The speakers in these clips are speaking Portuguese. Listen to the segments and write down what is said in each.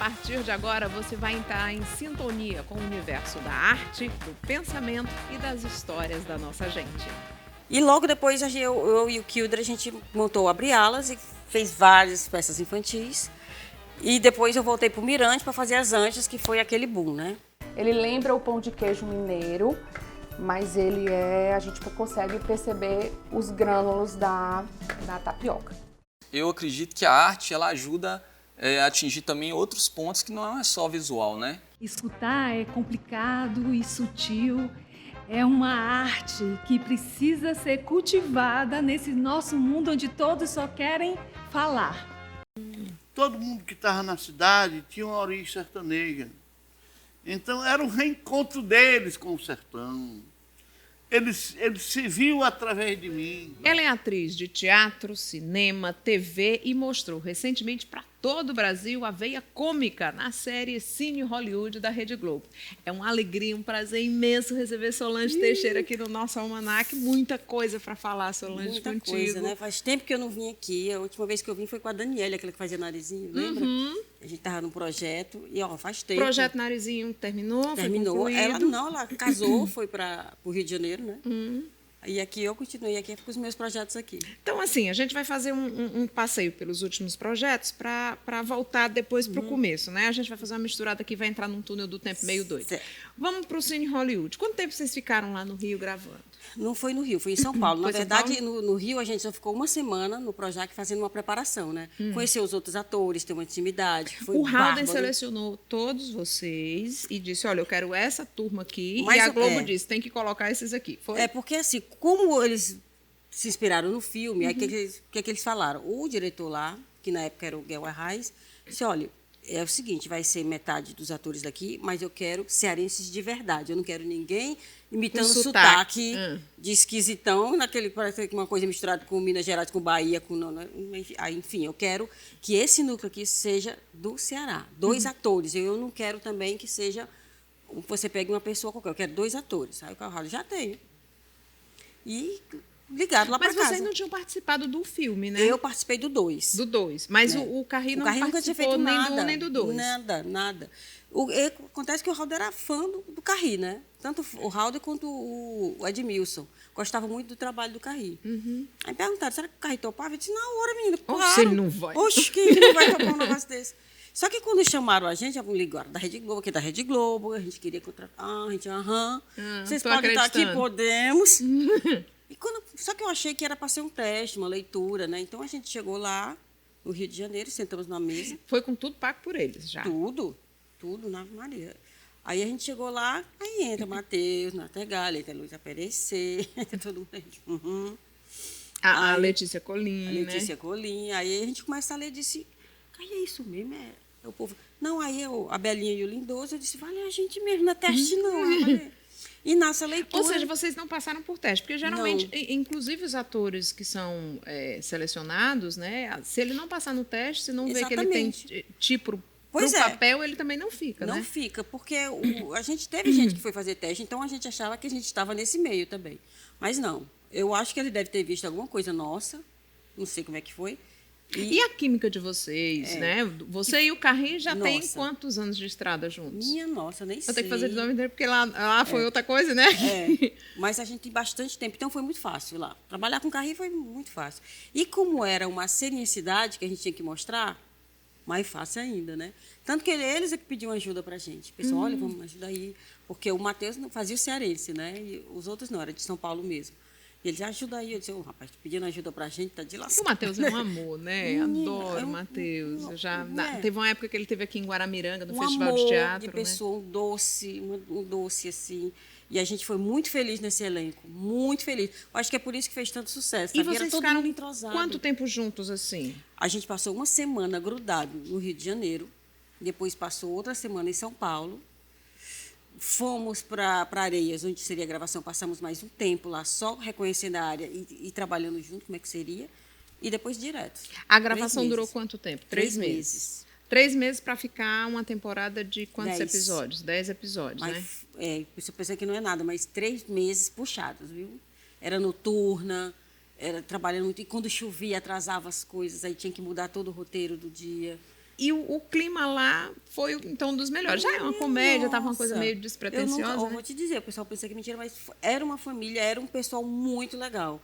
partir de agora você vai entrar em sintonia com o universo da arte, do pensamento e das histórias da nossa gente. E logo depois eu e o Kildre, a gente montou o Abre Alas e fez várias peças infantis. E depois eu voltei para o Mirante para fazer as Anjas, que foi aquele boom, né? Ele lembra o pão de queijo mineiro, mas a gente consegue perceber os grânulos da tapioca. Eu acredito que a arte ela ajuda a atingir também outros pontos que não é só visual, né? Escutar é complicado e sutil. É uma arte que precisa ser cultivada nesse nosso mundo onde todos só querem falar. Todo mundo que estava na cidade tinha uma origem sertaneja. Então era um reencontro deles com o sertão. Eles se viam através de mim. Ela é atriz de teatro, cinema, TV e mostrou recentemente para todo o Brasil a veia cômica na série Cine Hollywood da Rede Globo. É uma alegria, um prazer imenso receber Solange Teixeira aqui no nosso Almanac. Muita coisa para falar, Solange, Muita contigo. coisa, né? Faz tempo que eu não vim aqui. A última vez que eu vim foi com a Daniela, aquela que fazia narizinho, lembra? A gente estava num projeto e, faz tempo. O projeto Narizinho terminou? Terminou. Foi concluído? Ela casou, foi para o Rio de Janeiro, né? E aqui eu continuei aqui com os meus projetos aqui. Então, assim, a gente vai fazer um passeio pelos últimos projetos para voltar depois para o começo, né? A gente vai fazer uma misturada aqui, vai entrar num túnel do tempo meio doido. Certo. Vamos para o Cine Hollywood. Quanto tempo vocês ficaram lá no Rio gravando? Não foi no Rio, foi em São Paulo. Na Foi São verdade, Paulo? no Rio a gente só ficou uma semana no Projac fazendo uma preparação, né? Conhecer os outros atores, ter uma intimidade. Foi O Halden bárbaro. selecionou todos vocês e disse, olha, eu quero essa turma aqui. Mas e a Globo é. disse, tem que colocar esses aqui. Foi? É porque, assim, como eles se inspiraram no filme, aí o que eles falaram? O diretor lá, que na época era o Guel Arraes, disse, olha, é o seguinte, vai ser metade dos atores daqui, mas eu quero cearenses de verdade. Eu não quero ninguém imitando Com sotaque sotaque. de esquisitão, parece uma coisa misturada com Minas Gerais, com Bahia, enfim, eu quero que esse núcleo aqui seja do Ceará. 2 atores. Eu não quero também que seja, você pegue uma pessoa qualquer, eu quero 2 atores. Aí o Carvalho já tem. E ligado lá para Mas casa. vocês não tinham participado do filme, né? Eu participei do 2. Do 2. Mas o Carri não Carrinho nunca tinha participou feito nem nada. do 1 nem do 2. Nada. Acontece que o Raul era fã do Carri, né? Tanto o Raul quanto o Edmilson. Gostava muito do trabalho do Carri. Aí perguntaram, será que o Carri topava? Eu disse, na hora, menina. Oxe, ele não vai. Oxe, que não vai topar um negócio desse. Só que quando chamaram a gente, ligaram da Rede Globo, aqui da Rede Globo, a gente queria contratar, a gente, vocês tô podem estar aqui, acreditando. podemos. Só que eu achei que era para ser um teste, uma leitura, né? Então a gente chegou lá, no Rio de Janeiro, sentamos numa mesa. Foi com tudo pago por eles já. Tudo, na Ave Maria. Aí a gente chegou lá, aí entra Matheus, Nategalha, entra Luiz Aparecer, entra todo mundo. A Aí, Letícia Colim, a Letícia Colim. Aí a gente começa a ler e disse, aí é isso mesmo? O povo, não, a Belinha e o Lindoso, eu disse, vale a gente mesmo, não é teste não. E nasce a leitura. Ou seja, vocês não passaram por teste, porque geralmente, inclusive os atores que são selecionados, né? Se ele não passar no teste, se não vê que ele tem tipo para o papel, ele também não fica, né? Não fica, porque a gente teve gente que foi fazer teste, então a gente achava que a gente estava nesse meio também. Mas não, eu acho que ele deve ter visto alguma coisa nossa, não sei como é que foi. E a química de vocês, né? Você e o Carri já tem quantos anos de estrada juntos? Minha nossa, nem sei. Eu tenho que fazer de nome inteiro, porque lá foi outra coisa, né? Mas a gente tem bastante tempo, então foi muito fácil lá. Trabalhar com o Carri foi muito fácil. E como era uma seriedade que a gente tinha que mostrar, mais fácil ainda, né? Tanto que eles é que pediam ajuda para a gente. Pessoal, olha, vamos ajudar aí. Porque o Matheus não fazia o cearense, né? E os outros não, era de São Paulo mesmo. E ele ajuda aí. Eu disse, rapaz, pedindo ajuda para a gente, tá de lascar. O Matheus é um amor, né? Adoro o Matheus. Teve uma época que ele esteve aqui em Guaramiranga, no Festival de Teatro. De pessoa, né? um doce, assim. E a gente foi muito feliz nesse elenco, muito feliz. Eu acho que é por isso que fez tanto sucesso. E vocês ficaram entrosado. Quanto tempo juntos, assim? A gente passou uma semana grudado no Rio de Janeiro, depois passou outra semana em São Paulo, fomos para Areias, onde seria a gravação, passamos mais um tempo lá, só reconhecendo a área e trabalhando junto, como é que seria, e depois direto. A gravação durou quanto tempo? 3 meses. 3 meses para ficar uma temporada de quantos 10. episódios? 10 episódios, né? Eu pensei que não é nada, mas 3 meses puxados, viu? Era noturna, era trabalhando muito, e quando chovia atrasava as coisas, aí tinha que mudar todo o roteiro do dia. E o clima lá foi, então, um dos melhores. Já é uma comédia, estava uma coisa Nossa, meio despretensiosa. eu vou te dizer, o pessoal pensa que é mentira, mas era uma família, era um pessoal muito legal.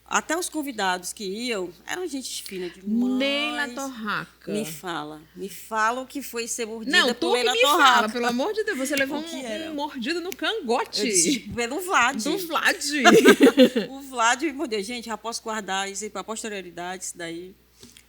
Até os convidados que iam, eram gente fina demais. Neila Torraca. Me fala o que foi ser mordida Não, por tu que Neila me Torraca. fala, pelo amor de Deus. Você levou O que era? um mordido no cangote. Eu disse, pelo Vlad. Do Vlad. O Vlad me mordeu. Gente, já posso guardar isso aí para a posterioridade, isso daí.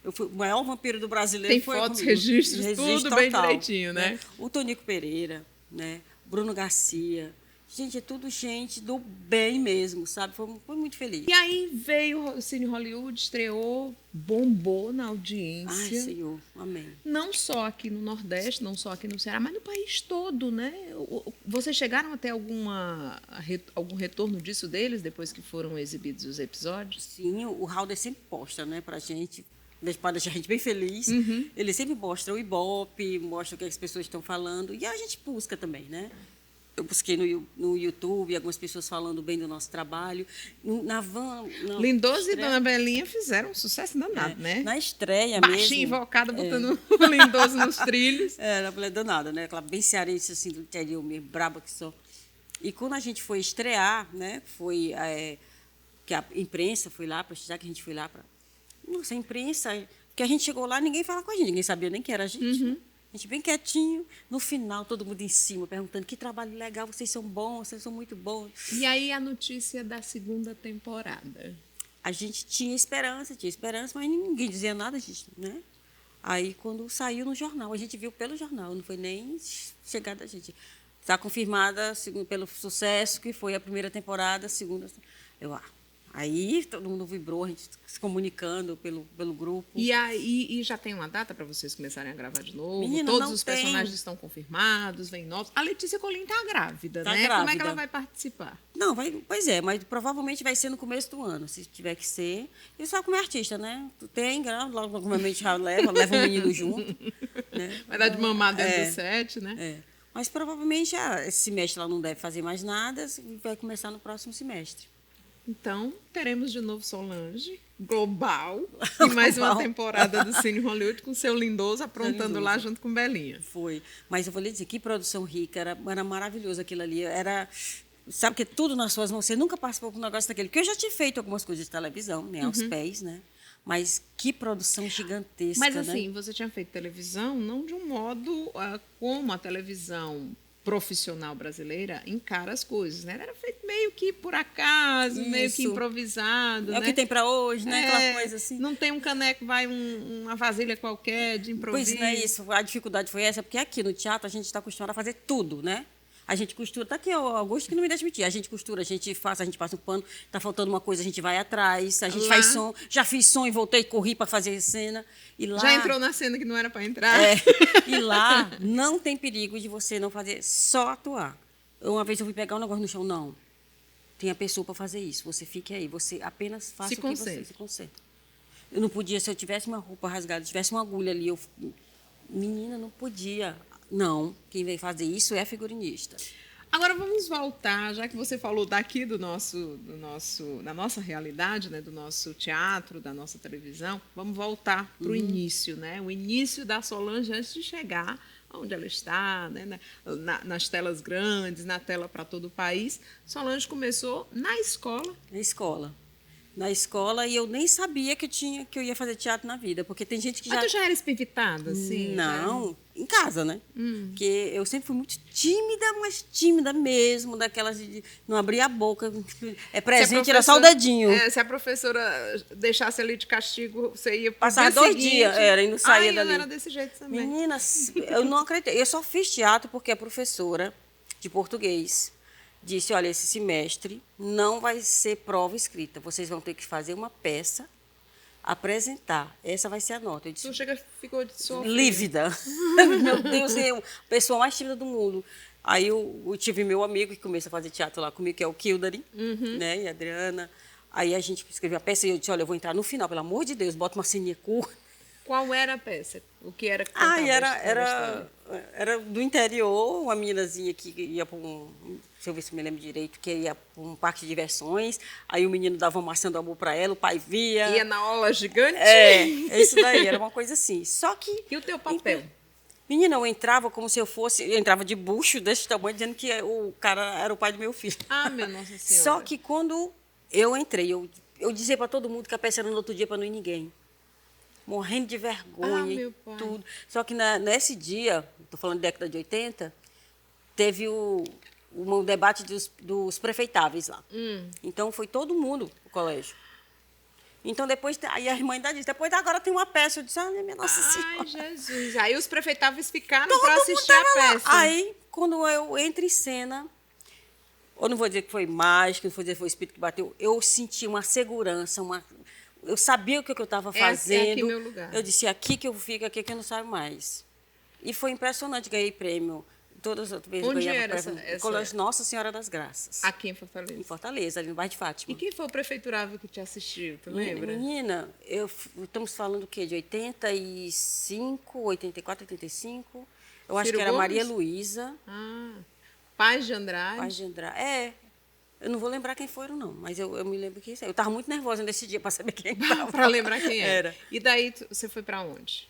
Eu fui o maior vampiro do brasileiro. Tem foi fotos, comigo. registros, tudo bem total, direitinho, né? O Tonico Pereira, né? Bruno Garcia. Gente, é tudo gente do bem mesmo, sabe? Foi muito feliz. E aí veio o Cine Hollywood, estreou, bombou na Ai, audiência. Senhor, amém. Não só aqui no Nordeste, não só aqui no Ceará, mas no país todo, né? Vocês chegaram a ter algum retorno disso deles depois que foram exibidos os episódios? Sim, o Halder sempre posta, né, pra gente, para deixar a gente bem feliz. Ele sempre mostra o Ibope, mostra o que as pessoas estão falando, e a gente busca também, né? Eu busquei no YouTube algumas pessoas falando bem do nosso trabalho. Na van. Lindoso e Dona Belinha fizeram um sucesso danado, né? Na estreia Baixinha, mesmo. invocada, botando o Lindoso nos trilhos. Era mulher danada, né? Aquela bem cearense, assim, do interior mesmo, braba que só. E quando a gente foi estrear, né? Foi que a imprensa foi lá, já que a gente foi lá para. Nossa, a imprensa. Que a gente chegou lá, ninguém falava com a gente, ninguém sabia nem quem era a gente. Né? A gente bem quietinho. No final, todo mundo em cima, perguntando que trabalho legal, vocês são bons, vocês são muito bons. E aí a notícia da segunda temporada. A gente tinha esperança, mas ninguém dizia nada, né? Aí, quando saiu no jornal, a gente viu pelo jornal, não foi nem chegada da gente. Está confirmada pelo sucesso que foi a primeira temporada, a segunda. Aí todo mundo vibrou, a gente se comunicando pelo grupo. E aí já tem uma data para vocês começarem a gravar de novo? Menina, Todos não os tem. personagens estão confirmados, vem novos. A Letícia Colin está grávida, Tá né? Como é que grávida. ela vai participar? Não, pois é, mas provavelmente vai ser no começo do ano, se tiver que ser. E só como é artista, né? Tu tem, logo normalmente já leva o menino junto. Né? Vai dar de mamar dentro do set, né? É. Mas provavelmente esse semestre ela não deve fazer mais nada, vai começar no próximo semestre. Então, teremos de novo Solange, global, e mais uma temporada do Cine Hollywood com seu Lindoso aprontando lá junto com Belinha. Foi. Mas eu vou lhe dizer, que produção rica, era maravilhoso aquilo ali. Sabe que tudo nas suas mãos, você nunca participou com um negócio daquele. Porque eu já tinha feito algumas coisas de televisão, né, aos pés, né? Mas que produção gigantesca, Mas assim, né? você tinha feito televisão não de um modo como a televisão profissional brasileira encara as coisas, né? Era feito meio que por acaso, meio que Isso. improvisado, É né? o que tem para hoje, né? Aquela coisa assim. Não tem um caneco, vai uma vasilha qualquer de improviso. Pois não é isso. A dificuldade foi essa, porque aqui no teatro a gente está acostumado a fazer tudo, né? A gente costura, tá aqui o Augusto que não me deixa mentir. A gente costura, a gente passa um pano, tá faltando uma coisa, a gente vai atrás, a gente faz som. Já fiz som e voltei, corri para fazer cena. E lá, Já entrou na cena que não era para entrar. E lá não tem perigo de você não fazer, só atuar. Uma vez eu fui pegar um negócio no chão, não. Tem a pessoa para fazer isso. Você fique aí, você apenas faça Se o que você se concentra. Eu não podia, se eu tivesse uma roupa rasgada, tivesse uma agulha ali, menina, não podia. Não, quem veio fazer isso é a figurinista. Agora vamos voltar, já que você falou daqui da nossa realidade, né, do nosso teatro, da nossa televisão, vamos voltar para o início, né? O início da Solange antes de chegar onde ela está, né, nas telas grandes, na tela para todo o país. Solange começou na escola. Na escola, e eu nem sabia que eu ia fazer teatro na vida, porque tem gente que já... Mas tu já era espivitada, assim? Não, em casa, né? Porque eu sempre fui muito tímida, mas tímida mesmo, daquelas de não abrir a boca. É presente, era só o dedinho. Se a professora deixasse ali de castigo, você ia Passar 2 dias, e não saía dali. Eu era desse jeito também. Meninas, eu não acreditei. Eu só fiz teatro porque a professora de português disse, olha, esse semestre não vai ser prova escrita. Vocês vão ter que fazer uma peça, apresentar. Essa vai ser a nota. Eu disse, Ficou de sofrer. lívida. Meu Deus, é a pessoa mais tímida do mundo. Aí eu tive meu amigo que começou a fazer teatro lá comigo, que é o Kildare, né, e a Adriana. Aí a gente escreveu a peça e eu disse, olha, eu vou entrar no final, pelo amor de Deus, bota uma ceninha curta. Qual era a peça? O que era que contava Era era do interior, uma meninazinha que ia para deixa eu ver se eu me lembro direito, que ia para um parque de diversões, aí o menino dava uma maçã do amor para ela, o pai via. Ia na ola gigante? Isso daí, era uma coisa assim. Só que... E o teu papel? Menina, eu entrava como se eu entrava de bucho desse tamanho, dizendo que o cara era o pai do meu filho. Ah, minha Nossa Senhora. Só que quando eu entrei, eu dizia para todo mundo que a peça era no outro dia para não ir ninguém. Morrendo de vergonha meu e pai. tudo. Só que nesse dia, estou falando da década de 80, teve um debate dos prefeitáveis lá. Então, foi todo mundo pro colégio. Então, depois, aí a irmã ainda disse, depois agora tem uma peça. Eu disse, minha Nossa Senhora. Ai, Jesus. Aí os prefeitáveis ficaram Todo para mundo assistir a tava lá. peça. Aí, quando eu entro em cena, eu não vou dizer que foi mágica, não vou dizer que foi o espírito que bateu, eu senti uma segurança, eu sabia o que eu estava fazendo. É aqui meu lugar. Eu disse, aqui que eu fico, aqui que eu não saio mais. E foi impressionante, ganhei prêmio. Todas as vezes Onde ganhava era prêmio. essa- No Colégio Nossa Senhora das Graças, Aqui em Fortaleza. em Fortaleza, ali no bairro de Fátima. E quem foi o prefeiturável que te assistiu? Tu lembra? Menina, estamos falando o quê? De 85, 84, 85. Eu acho Ciro que era Gomes? Maria Luísa, Ah, Paz de Andrade. Paz de Andrade. Eu não vou lembrar quem foram, não, mas eu me lembro que eu estava muito nervosa nesse dia para saber quem estava. Para lembrar quem era. Era. E daí você foi para onde?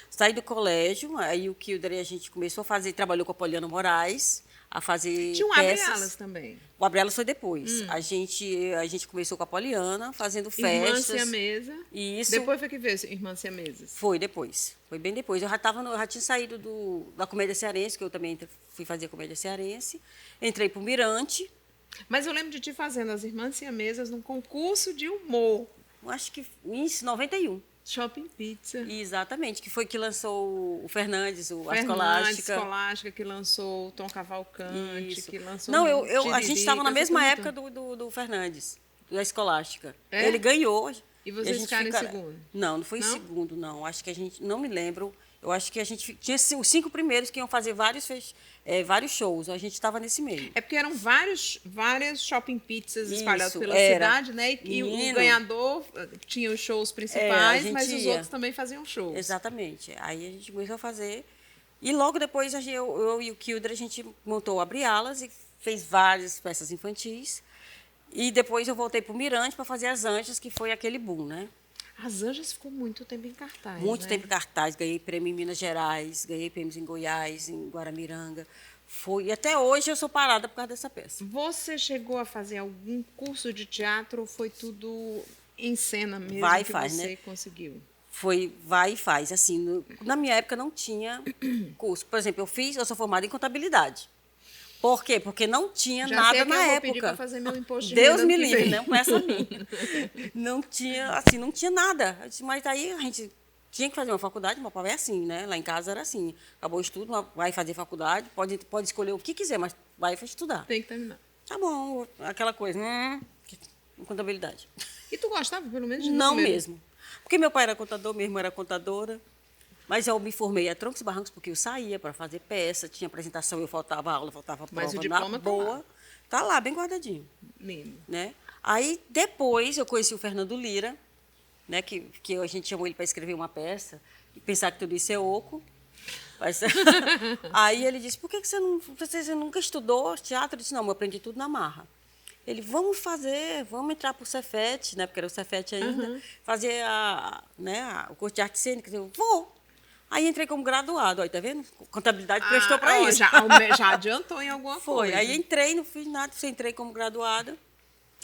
Saí do colégio, aí o Kilder a gente começou a fazer, trabalhou com a Poliana Moraes, a fazer Tinha um peças. abre-alas também. O Abre-Alas foi depois. A gente começou com a Poliana, fazendo Irmã festas. Siamesa. Isso. Depois foi que veio Irmã Siamesas. Foi depois. Foi bem depois. Eu já tinha saído da comédia cearense, que eu também fui fazer comédia cearense. Entrei para o Mirante. Mas eu lembro de ti fazendo as Irmãs Siamesas num concurso de humor. Eu acho que isso, 91. Shopping Pizza. Exatamente, que foi que lançou o Fernandes, a Fernandes, Escolástica. Escolástica, que lançou o Tom Cavalcante, Isso. que lançou Não, o a gente estava na Tiririca, mesma essa época turma do Fernandes, da Escolástica. É? Ele ganhou. E vocês a gente ficaram em segundo? Não foi em Não? segundo, não. Acho que a gente, não me lembro. Eu acho que a gente tinha os 5 primeiros que iam fazer vários shows. A gente estava nesse meio. É porque eram várias shopping pizzas espalhadas Isso, pela era. cidade, né? E o Menino. ganhador tinha os shows principais, gente mas os ia. outros também faziam shows. Exatamente. Aí a gente começou a fazer. E logo depois eu e o Kilder, a gente montou o Abre-Alas e fez várias peças infantis. E depois eu voltei para o Mirante para fazer As Anjas, que foi aquele boom, né? As Anjas ficou muito tempo em cartaz. Muito né? tempo em cartaz. Ganhei prêmio em Minas Gerais, ganhei prêmios em Goiás, em Guaramiranga. E até hoje eu sou parada por causa dessa peça. Você chegou a fazer algum curso de teatro ou foi tudo em cena mesmo Vai e que faz, você né? conseguiu? Vai e faz. Assim, na minha época não tinha curso. Por exemplo, eu sou formada em contabilidade. Por quê? Porque não tinha Já nada sei que na eu vou época. pedir para fazer meu imposto de Deus renda me ano que livre, vem. não com essa minha. Não tinha, assim, não tinha nada. Eu disse, mas aí a gente tinha que fazer uma faculdade, meu pai é assim, né? Lá em casa era assim. Acabou o estudo, vai fazer faculdade, pode escolher o que quiser, mas vai estudar. Tem que terminar. Tá bom, aquela coisa, contabilidade. E tu gostava, pelo menos, de Não número? mesmo. Porque meu pai era contador, minha irmã era contadora. Mas eu me formei a troncos e barrancos porque eu saía para fazer peça, tinha apresentação, eu faltava aula, faltava prova Mas o na diploma tá lá. boa. Tá lá, bem guardadinho. Lindo. Né? Aí, depois, eu conheci o Fernando Lira, né, que a gente chamou ele para escrever uma peça, e pensar que tudo isso é oco. Mas, aí ele disse, por que você nunca estudou teatro? Eu disse, não, eu aprendi tudo na marra. Ele, vamos entrar para o Cefet, né, porque era o Cefet ainda, fazer o curso de arte cênica. Eu vou. Aí entrei como graduado, ó, tá vendo? Contabilidade prestou para isso. Já adiantou em alguma Foi. coisa. Aí entrei, não fiz nada, entrei como graduada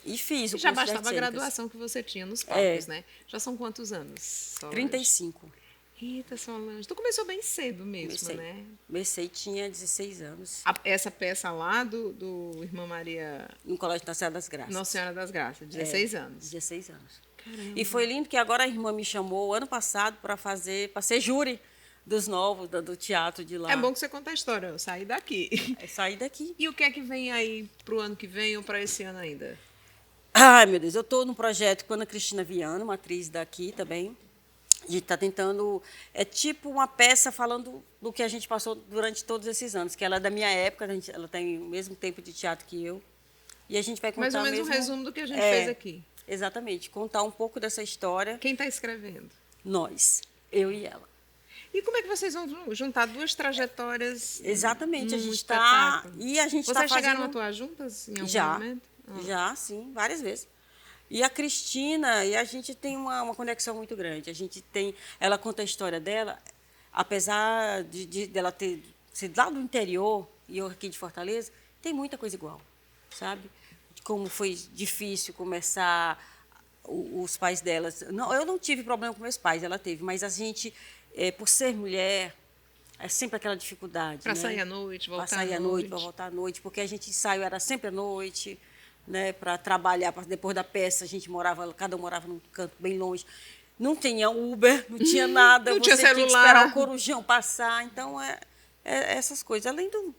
e fiz o Já curso de bastava artes a cênicas. graduação que você tinha nos palcos, né? Já são quantos anos? Solange? 35. Rita Solange. Tu começou bem cedo mesmo, Comecei. né? Comecei, tinha 16 anos, Essa peça lá do Irmã Maria no Colégio Nossa Senhora das Graças. Nossa Senhora das Graças, 16 anos. 16 anos. E foi lindo que agora a irmã me chamou ano passado para ser júri dos novos, do teatro de lá. É bom que você conta a história, eu saí daqui. É sair daqui. E o que é que vem aí pro ano que vem ou para esse ano ainda? Ai, meu Deus, eu estou num projeto com a Ana Cristina Viana, uma atriz daqui também. A gente está tentando... É tipo uma peça falando do que a gente passou durante todos esses anos, que ela é da minha época, ela tem o mesmo tempo de teatro que eu. E a gente vai contar Mais ou menos mesmo... um resumo do que a gente fez aqui. Exatamente, contar um pouco dessa história. Quem está escrevendo? Nós, eu e ela. E como é que vocês vão juntar duas trajetórias? Exatamente, a num gente está... espetáculo? E a gente Vocês está chegaram a fazendo... atuar juntas em algum Já, momento? já, sim, várias vezes. E a Cristina, e a gente tem uma conexão muito grande. A gente tem... Ela conta a história dela, apesar dela ter sido lá do interior, e eu aqui de Fortaleza, tem muita coisa igual, sabe? Como foi difícil começar os pais delas. Não, eu não tive problema com meus pais, ela teve, mas a gente, por ser mulher, é sempre aquela dificuldade. Para né? sair à noite, voltar Para sair à noite, para voltar à noite, porque a gente ensaio era sempre à noite, né? Para trabalhar, depois da peça, a gente cada um morava num canto bem longe. Não tinha Uber, não tinha nada, não você tinha tinha que celular. esperar o corujão passar. Então, essas coisas. Além do...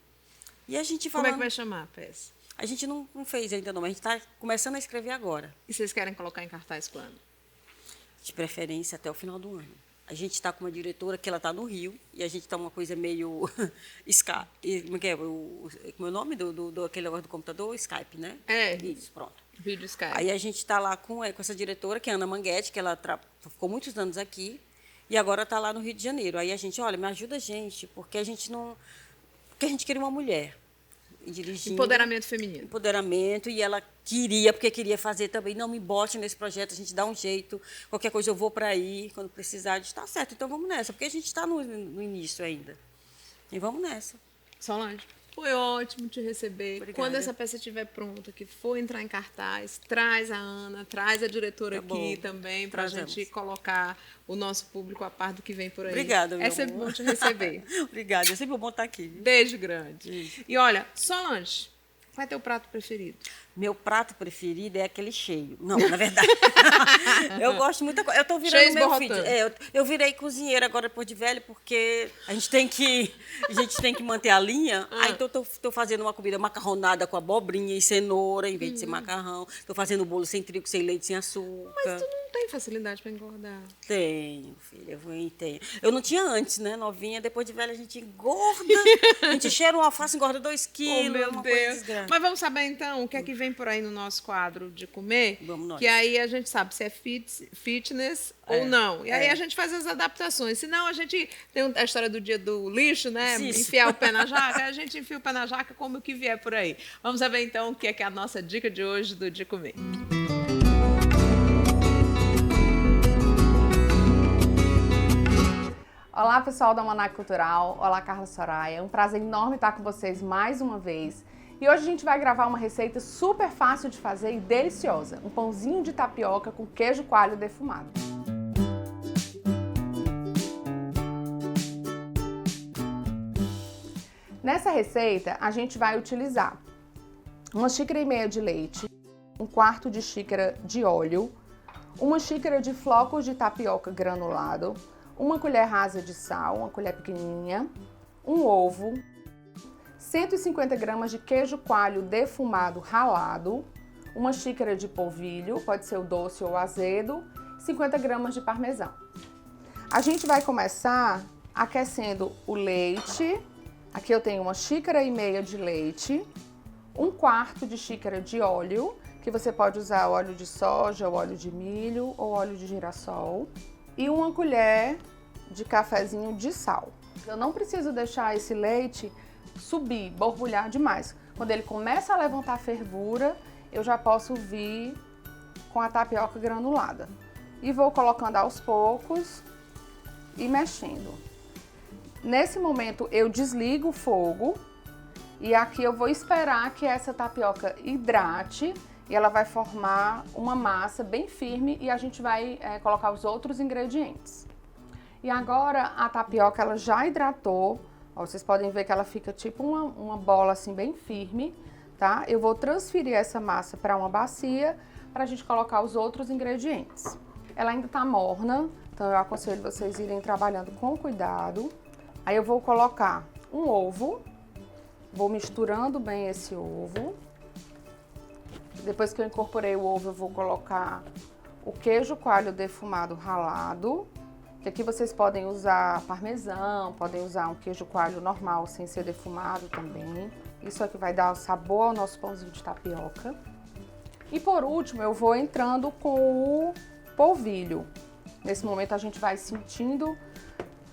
E a gente Como falando... é que vai chamar a peça? A gente não fez ainda não, mas a gente está começando a escrever agora. E vocês querem colocar em cartaz quando? De preferência até o final do ano. A gente está com uma diretora que ela está no Rio e a gente está uma coisa meio... Como é o nome aquele negócio do computador? Skype, né? É. Isso, pronto. Vídeo Skype. Aí a gente está lá com essa diretora, que é a Ana Manguete, que ela ficou muitos anos aqui e agora está lá no Rio de Janeiro. Aí a gente, olha, me ajuda a gente, porque a gente não... Porque a gente queria uma mulher. Dirigindo, Empoderamento feminino. Empoderamento, e ela porque queria fazer também. Não, me bote nesse projeto, a gente dá um jeito. Qualquer coisa eu vou para aí, quando precisar. A gente está certo, então vamos nessa, porque a gente está no início ainda. E vamos nessa. Solange, foi ótimo te receber. Obrigada. Quando essa peça estiver pronta, que for entrar em cartaz, traz a Ana, traz a diretora Tá aqui bom. também, para a Trazemos. gente colocar o nosso público a par do que vem por aí. Obrigada, meu É sempre amor. bom te receber. Obrigada, é sempre bom estar aqui. Beijo grande. E olha, Solange, qual é teu prato preferido? Meu prato preferido é aquele cheio. Não, na verdade. Eu gosto muita coisa. Eu estou virando Cheio meu filho. esborrotando. Eu virei cozinheira agora depois de velho, porque a gente tem que manter a linha. Aí então estou fazendo uma comida macarronada com abobrinha e cenoura, em vez de ser macarrão. Estou fazendo bolo sem trigo, sem leite, sem açúcar. Mas tu não tem facilidade para engordar. Tenho, filha, eu tenho. Eu não tinha antes, né, novinha. Depois de velha a gente engorda. A gente cheira um alface, engorda 2 quilos. Oh, meu uma coisa Deus. desgrande. Mas vamos saber, então, o que é que vem por aí no nosso quadro de comer? Vamos nós. Que aí a gente sabe se é fitness ou não. E aí a gente faz as adaptações. Senão a gente tem a história do dia do lixo, né? Isso. Enfiar o pé na jaca. A gente enfia o pé na jaca como o que vier por aí. Vamos saber, então, o que é a nossa dica de hoje do De Comer. Olá, pessoal da Almanac Cultural. Olá, Carla Soraya. É um prazer enorme estar com vocês mais uma vez. E hoje a gente vai gravar uma receita super fácil de fazer e deliciosa. Um pãozinho de tapioca com queijo coalho defumado. Nessa receita, a gente vai utilizar 1,5 xícaras de leite, 1/4 de xícara de óleo, 1 xícara de flocos de tapioca granulado, 1 colher rasa de sal, 1 colher pequenininha, 1 ovo, 150 gramas de queijo coalho defumado ralado, 1 xícara de polvilho, pode ser o doce ou o azedo, 50 gramas de parmesão. A gente vai começar aquecendo o leite. Aqui eu tenho 1,5 xícaras de leite, 1/4 de xícara de óleo, que você pode usar óleo de soja, óleo de milho ou óleo de girassol, e 1 colher de cafezinho de sal. Eu não preciso deixar esse leite subir, borbulhar demais. Quando ele começa a levantar a fervura, eu já posso vir com a tapioca granulada. E vou colocando aos poucos e mexendo. Nesse momento eu desligo o fogo e aqui eu vou esperar que essa tapioca hidrate e ela vai formar uma massa bem firme e a gente vai colocar os outros ingredientes. E agora a tapioca ela já hidratou, ó, vocês podem ver que ela fica tipo uma bola assim bem firme, tá? Eu vou transferir essa massa para uma bacia para a gente colocar os outros ingredientes. Ela ainda tá morna, então eu aconselho vocês irem trabalhando com cuidado. Aí eu vou colocar um ovo, vou misturando bem esse ovo. Depois que eu incorporei o ovo, eu vou colocar o queijo coalho defumado ralado. Que aqui vocês podem usar parmesão, podem usar um queijo coalho normal, sem ser defumado também. Isso aqui vai dar o sabor ao nosso pãozinho de tapioca. E por último, eu vou entrando com o polvilho. Nesse momento a gente vai sentindo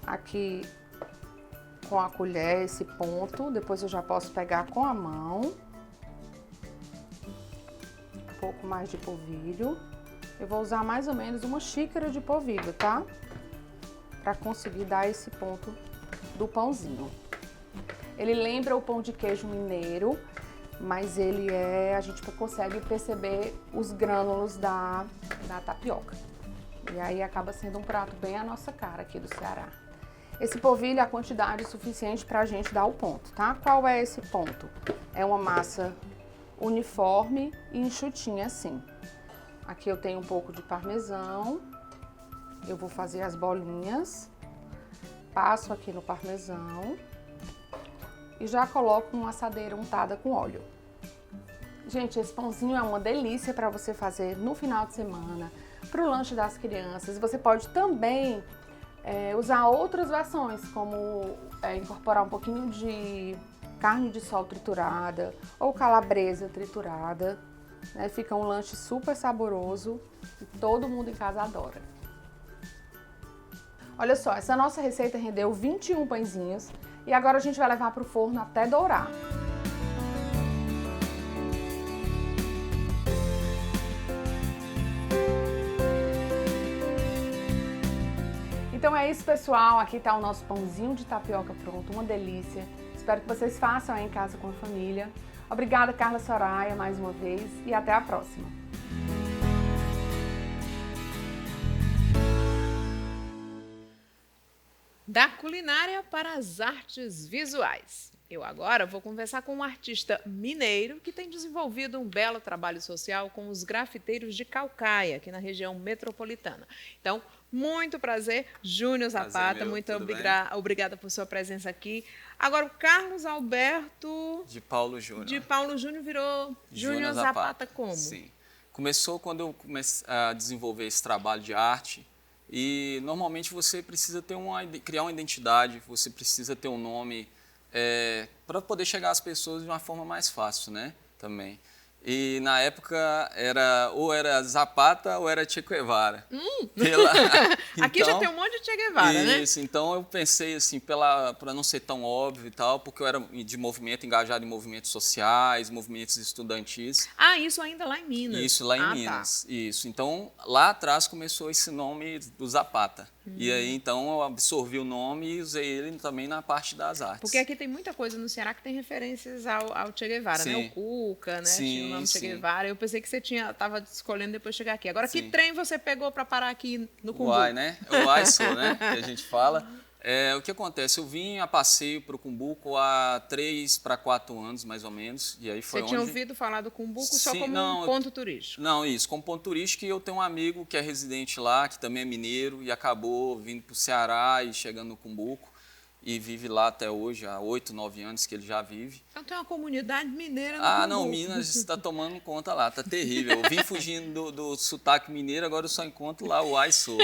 aqui com a colher esse ponto, depois eu já posso pegar com a mão. Um pouco mais de polvilho. Eu vou usar mais ou menos uma xícara de polvilho, tá? Para conseguir dar esse ponto do pãozinho. Ele lembra o pão de queijo mineiro, mas a gente consegue perceber os grânulos da tapioca. E aí acaba sendo um prato bem à nossa cara aqui do Ceará. Esse polvilho é a quantidade suficiente para a gente dar o ponto, tá? Qual é esse ponto? É uma massa uniforme e enxutinha assim. Aqui eu tenho um pouco de parmesão. Eu vou fazer as bolinhas. Passo aqui no parmesão. E já coloco uma assadeira untada com óleo. Gente, esse pãozinho é uma delícia para você fazer no final de semana, para o lanche das crianças. Você pode também usar outras versões, como incorporar um pouquinho de carne de sol triturada ou calabresa triturada. Né? Fica um lanche super saboroso e todo mundo em casa adora. Olha só, essa nossa receita rendeu 21 pãezinhos e agora a gente vai levar para o forno até dourar. Então é isso, pessoal. Aqui está o nosso pãozinho de tapioca pronto, uma delícia. Espero que vocês façam aí em casa com a família. Obrigada, Carla Soraya, mais uma vez e até a próxima. Da culinária para as artes visuais. Eu agora vou conversar com um artista mineiro que tem desenvolvido um belo trabalho social com os grafiteiros de Caucaia, aqui na região metropolitana. Então, muito prazer, Júnior Zapata, muito obrigada por sua presença aqui. Agora, o Carlos Alberto... De Paulo Júnior. De Paulo Júnior virou Júnior Zapata como? Sim. Começou quando eu comecei a desenvolver esse trabalho de arte e, normalmente, você precisa criar uma identidade, você precisa ter um nome para poder chegar às pessoas de uma forma mais fácil, né? Também. E na época ou era Zapata ou era Che Guevara. Aqui então, já tem um monte de Che Guevara, né? Isso, então eu pensei assim, para não ser tão óbvio e tal, porque eu era engajado em movimentos sociais, movimentos estudantis. Ah, isso ainda lá em Minas. Isso, lá em Minas. Tá. Isso. Então, lá atrás começou esse nome do Zapata. E aí, então, eu absorvi o nome e usei ele também na parte das artes. Porque aqui tem muita coisa no Ceará que tem referências ao Che Guevara, né? O Cuca, né? Sim, tinha o nome Che Guevara. Eu pensei que você estava escolhendo depois de chegar aqui. Agora, que trem você pegou para parar aqui no Cumbuco? Uai, né? O Uai-Sou, né? Que a gente fala. O que acontece? Eu vim a passeio para o Cumbuco há 3 para 4 anos, mais ou menos. E aí foi Você tinha ouvido falar do Cumbuco só como um ponto turístico? Não, isso. Como ponto turístico, e eu tenho um amigo que é residente lá, que também é mineiro, e acabou vindo para o Ceará e chegando no Cumbuco. E vive lá até hoje, há 8, 9 anos que ele já vive. Então tem uma comunidade mineira no Cumbuco. Não, Minas está tomando conta lá, tá terrível. Eu vim fugindo do sotaque mineiro, agora eu só encontro lá o Uai-Sou.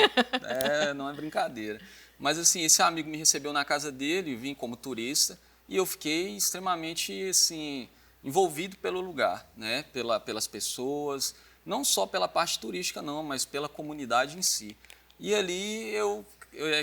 Não é brincadeira. Mas assim, esse amigo me recebeu na casa dele, vim como turista, e eu fiquei extremamente assim, envolvido pelo lugar, né? Pelas pessoas, não só pela parte turística não, mas pela comunidade em si. E ali eu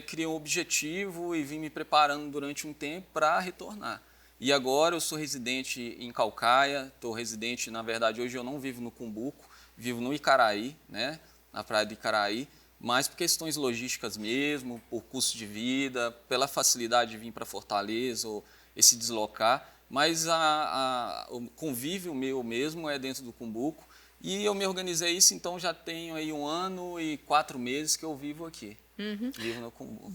criei um objetivo e vim me preparando durante um tempo para retornar. E agora eu sou residente em Caucaia, estou residente, na verdade, hoje eu não vivo no Cumbuco, vivo no Icaraí, né? Na praia do Icaraí, mas por questões logísticas mesmo, por custo de vida, pela facilidade de vir para Fortaleza ou se deslocar, mas o convívio meu mesmo é dentro do Cumbuco e eu me organizei isso, então já tenho aí 1 ano e 4 meses que eu vivo aqui. Vivo no Cumbuco,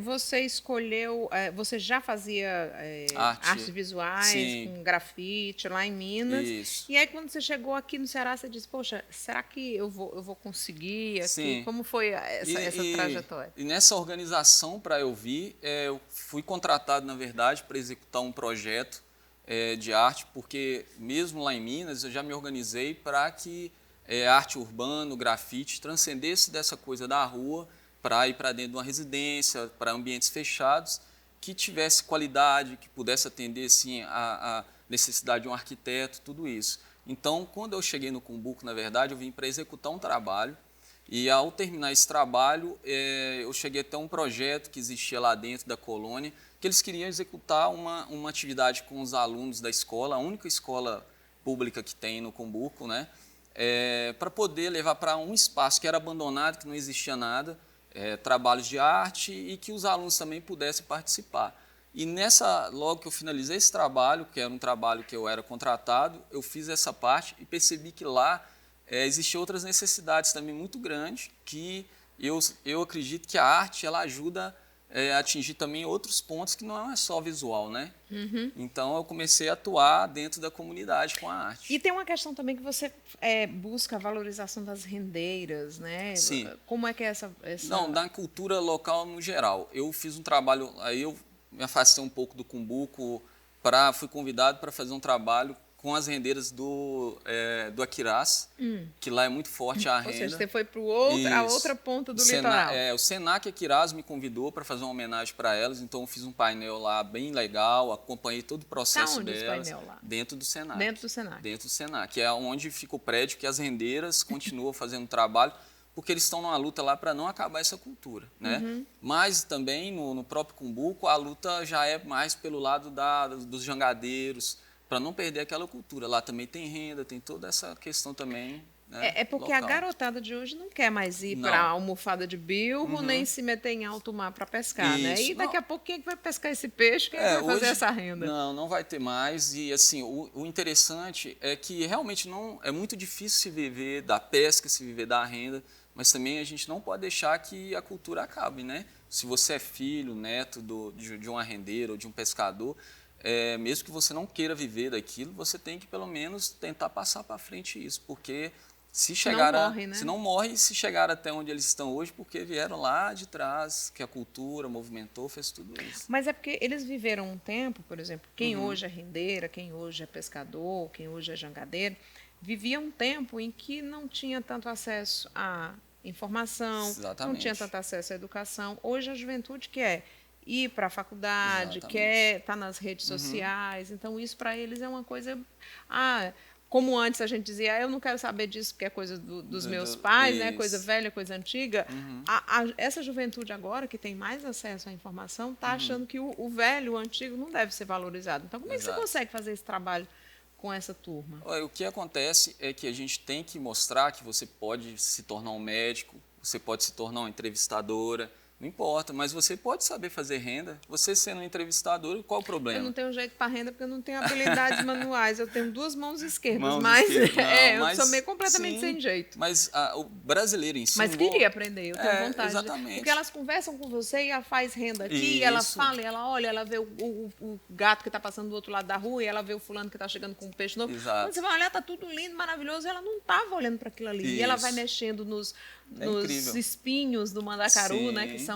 você escolheu, você já fazia artes visuais, com grafite lá em Minas. Isso. E aí quando você chegou aqui no Ceará, você disse, poxa, será que eu vou conseguir aqui? Sim. Como foi essa trajetória? E nessa organização para eu vir, eu fui contratado, na verdade, para executar um projeto de arte, porque mesmo lá em Minas eu já me organizei para que arte urbana, grafite, transcendesse dessa coisa da rua para ir para dentro de uma residência, para ambientes fechados, que tivesse qualidade, que pudesse atender sim, a necessidade de um arquiteto, tudo isso. Então, quando eu cheguei no Cumbuco, na verdade, eu vim para executar um trabalho E ao terminar esse trabalho, eu cheguei até um projeto que existia lá dentro da colônia, que eles queriam executar uma atividade com os alunos da escola, a única escola pública que tem no Cumbuco, né? Para poder levar para um espaço que era abandonado, que não existia nada, trabalhos de arte e que os alunos também pudessem participar. E logo que eu finalizei esse trabalho, que era um trabalho que eu era contratado, eu fiz essa parte e percebi que lá existiam outras necessidades também muito grandes, que eu acredito que a arte ela ajuda a atingir também outros pontos que não é só visual, né? Então eu comecei a atuar dentro da comunidade com a arte. E tem uma questão também que você busca a valorização das rendeiras, né? Sim. Como é que é essa... Não, da cultura local no geral. Eu fiz um trabalho, aí eu me afastei um pouco do Cumbuco, fui convidado para fazer um trabalho com as rendeiras do Aquirás, que lá é muito forte a renda. Ou seja, você foi para a outra ponta do litoral. O Senac Aquirás me convidou para fazer uma homenagem para elas, então eu fiz um painel lá bem legal, acompanhei todo o processo onde delas. esse painel lá? Dentro do Senac. Dentro do Senac. Dentro do Senac, que é onde fica o prédio que as rendeiras continuam fazendo trabalho, porque eles estão numa luta lá para não acabar essa cultura, né? Mas também no próprio Cumbuco a luta já é mais pelo lado dos jangadeiros, para não perder aquela cultura. Lá também tem renda, tem toda essa questão também. Né, porque local. a garotada de hoje não quer mais ir para a almofada de bilro, nem se meter em alto mar para pescar, né? E daqui a pouco quem é que vai pescar esse peixe? Quem é que vai fazer essa renda? Não vai ter mais. E assim, o interessante é que realmente não é muito difícil se viver da pesca, se viver da renda, mas também a gente não pode deixar que a cultura acabe, né? Se você é filho, neto de uma rendeira ou de um pescador, mesmo que você não queira viver daquilo, você tem que pelo menos tentar passar para frente isso, porque se não morre, se chegar até onde eles estão hoje, porque vieram lá de trás, que a cultura movimentou, fez tudo isso. Mas é porque eles viveram um tempo, por exemplo, quem hoje é rendeira, quem hoje é pescador, quem hoje é jangadeiro, vivia um tempo em que não tinha tanto acesso à informação, não tinha tanto acesso à educação. Hoje a juventude quer ir para a faculdade, quer estar nas redes sociais. Então, isso para eles é uma coisa... como antes a gente dizia, eu não quero saber disso porque é coisa dos meus pais, né? Coisa velha, coisa antiga. Essa juventude agora, que tem mais acesso à informação, está achando que o velho, o antigo, não deve ser valorizado. Então, como é que você consegue fazer esse trabalho com essa turma? O que acontece é que a gente tem que mostrar que você pode se tornar um médico, você pode se tornar uma entrevistadora, não importa, mas você pode saber fazer renda. Você sendo um entrevistador, qual o problema? Eu não tenho jeito para renda porque eu não tenho habilidades manuais. Eu tenho 2 mãos esquerdas, eu sou meio completamente sem jeito. Mas o brasileiro em si... Mas queria aprender, eu tenho vontade. Exatamente. Porque elas conversam com você e ela faz renda aqui, ela fala, ela olha, ela vê o gato que está passando do outro lado da rua e ela vê o fulano que está chegando com um peixe novo. Exato. Quando você vai olhar, está tudo lindo, maravilhoso, e ela não estava olhando para aquilo ali. E ela vai mexendo nos espinhos do mandacaru, né, que são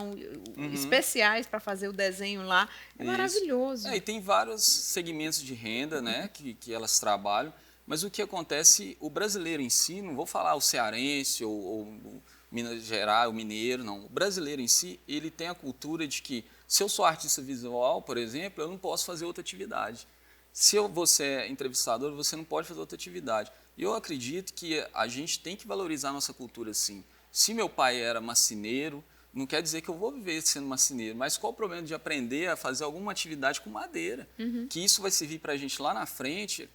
especiais para fazer o desenho lá. É maravilhoso. E tem vários segmentos de renda, né, que elas trabalham, mas o que acontece, o brasileiro em si, não vou falar o cearense ou o Minas Gerais, o mineiro, não. O brasileiro em si, ele tem a cultura de que, se eu sou artista visual, por exemplo, eu não posso fazer outra atividade. Se você é entrevistador, você não pode fazer outra atividade. E eu acredito que a gente tem que valorizar a nossa cultura, sim. Se meu pai era marceneiro, não quer dizer que eu vou viver sendo marceneiro, mas qual o problema de aprender a fazer alguma atividade com madeira? Que isso vai servir para a gente lá na frente.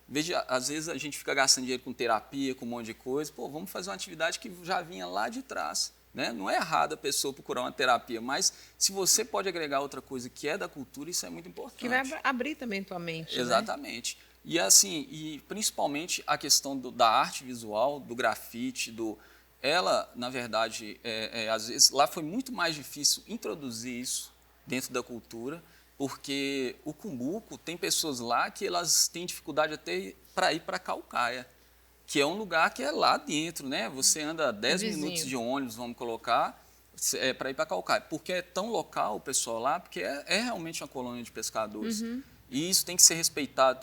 Veja, às vezes a gente fica gastando dinheiro com terapia, com um monte de coisa. Pô, vamos fazer uma atividade que já vinha lá de trás. Né? Não é errado a pessoa procurar uma terapia, mas se você pode agregar outra coisa que é da cultura, isso é muito importante. Que vai abrir também tua mente. Exatamente. Né? E assim, principalmente a questão da arte visual, do grafite, ela, na verdade, às vezes, lá foi muito mais difícil introduzir isso dentro da cultura, porque o Cumbuco tem pessoas lá que elas têm dificuldade até para ir para Caucaia, que é um lugar que é lá dentro, né? Você anda 10 minutos de ônibus, vamos colocar, para ir para Caucaia. Porque é tão local o pessoal lá, porque é realmente uma colônia de pescadores. E isso tem que ser respeitado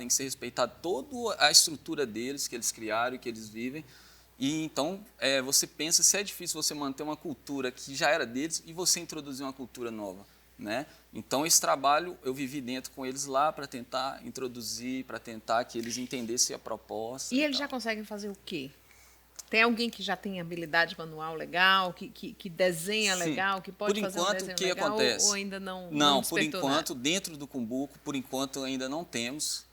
toda a estrutura deles, que eles criaram e que eles vivem. E então, você pensa se é difícil você manter uma cultura que já era deles e você introduzir uma cultura nova, né? Então, esse trabalho eu vivi dentro com eles lá para tentar introduzir, para tentar que eles entendessem a proposta. E eles já conseguem fazer o quê? Tem alguém que já tem habilidade manual legal, que desenha Sim. legal, que pode fazer um enquanto, desenho o que legal, acontece? ou ainda não Não, por despertou enquanto, nada? dentro do Cumbuco, por enquanto ainda não temos.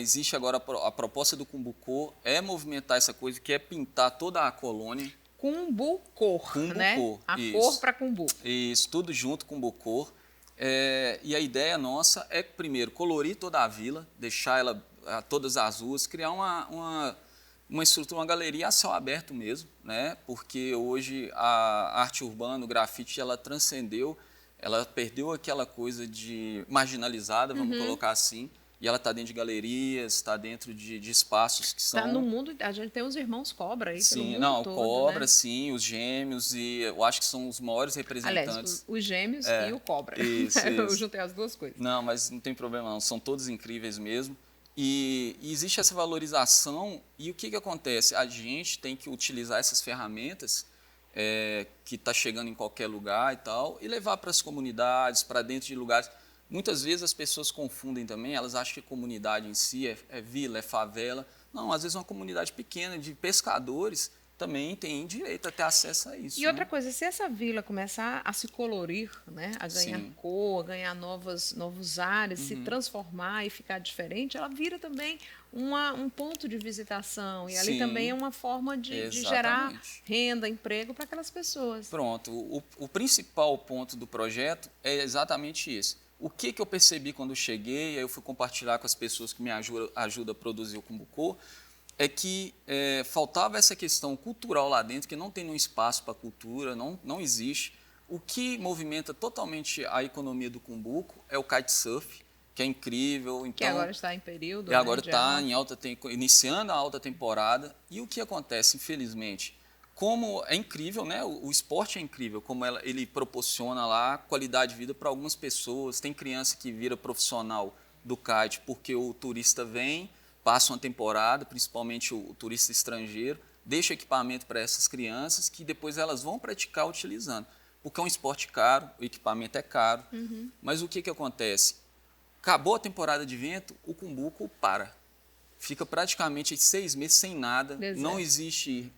Existe agora a proposta do Cumbucô é movimentar essa coisa, que é pintar toda a colônia. Cumbucor, né? Cumbucor, A isso. cor para cumbu. Isso, tudo junto com o Bocor. E a ideia nossa é, primeiro, colorir toda a vila, deixar ela, todas as ruas, criar uma estrutura, uma galeria a céu aberto mesmo, né? Porque hoje a arte urbana, o grafite, ela transcendeu, ela perdeu aquela coisa de marginalizada, vamos colocar assim, e ela está dentro de galerias, está dentro de espaços que são... Tá no mundo, a gente tem os irmãos Cobra aí pelo Sim, mundo não, todo, Cobra, né? sim, os Gêmeos, e eu acho que são os maiores representantes. Aliás, os Gêmeos e o Cobra. Isso, Eu isso. juntei as duas coisas. Não, mas não tem problema não, são todos incríveis mesmo. E existe essa valorização, e o que acontece? A gente tem que utilizar essas ferramentas que está chegando em qualquer lugar e tal, e levar para as comunidades, para dentro de lugares. Muitas vezes as pessoas confundem também, elas acham que a comunidade em si é vila, é favela. Não, às vezes uma comunidade pequena de pescadores também tem direito a ter acesso a isso. E outra coisa, se essa vila começar a se colorir, né, a ganhar Sim. cor, a ganhar novos ares, se transformar e ficar diferente, ela vira também um ponto de visitação. E ali Sim. também é uma forma de gerar Exatamente. renda, emprego para aquelas pessoas. Pronto, o principal ponto do projeto é exatamente esse. O que eu percebi quando eu cheguei, aí eu fui compartilhar com as pessoas que me ajudam a produzir o Cumbucô, é que faltava essa questão cultural lá dentro, que não tem nenhum espaço para cultura, não existe. O que movimenta totalmente a economia do Cumbuco é o kitesurf, que é incrível. Então, Que agora está em período. e agora de está alta. iniciando a alta temporada. E o que acontece, infelizmente, como é incrível, né? O esporte é incrível, como ele proporciona lá qualidade de vida para algumas pessoas. Tem criança que vira profissional do kite porque o turista vem, passa uma temporada, principalmente o turista estrangeiro, deixa equipamento para essas crianças que depois elas vão praticar utilizando. Porque é um esporte caro, o equipamento é caro. Mas o que acontece? Acabou a temporada de vento, o Cumbuco para. Fica praticamente 6 meses sem nada, Deserto. não existe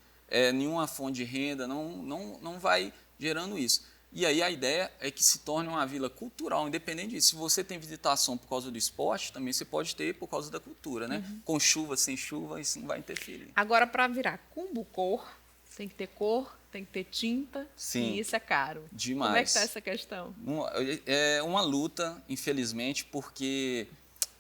nenhuma fonte de renda, não vai gerando isso. E aí a ideia é que se torne uma vila cultural, independente disso. Se você tem visitação por causa do esporte, também você pode ter por causa da cultura, né? Com chuva, sem chuva, isso não vai interferir. Agora, para virar Cumbucor, tem que ter cor, tem que ter tinta, Sim. e isso é caro. Demais. Como é que está essa questão? É uma luta, infelizmente, porque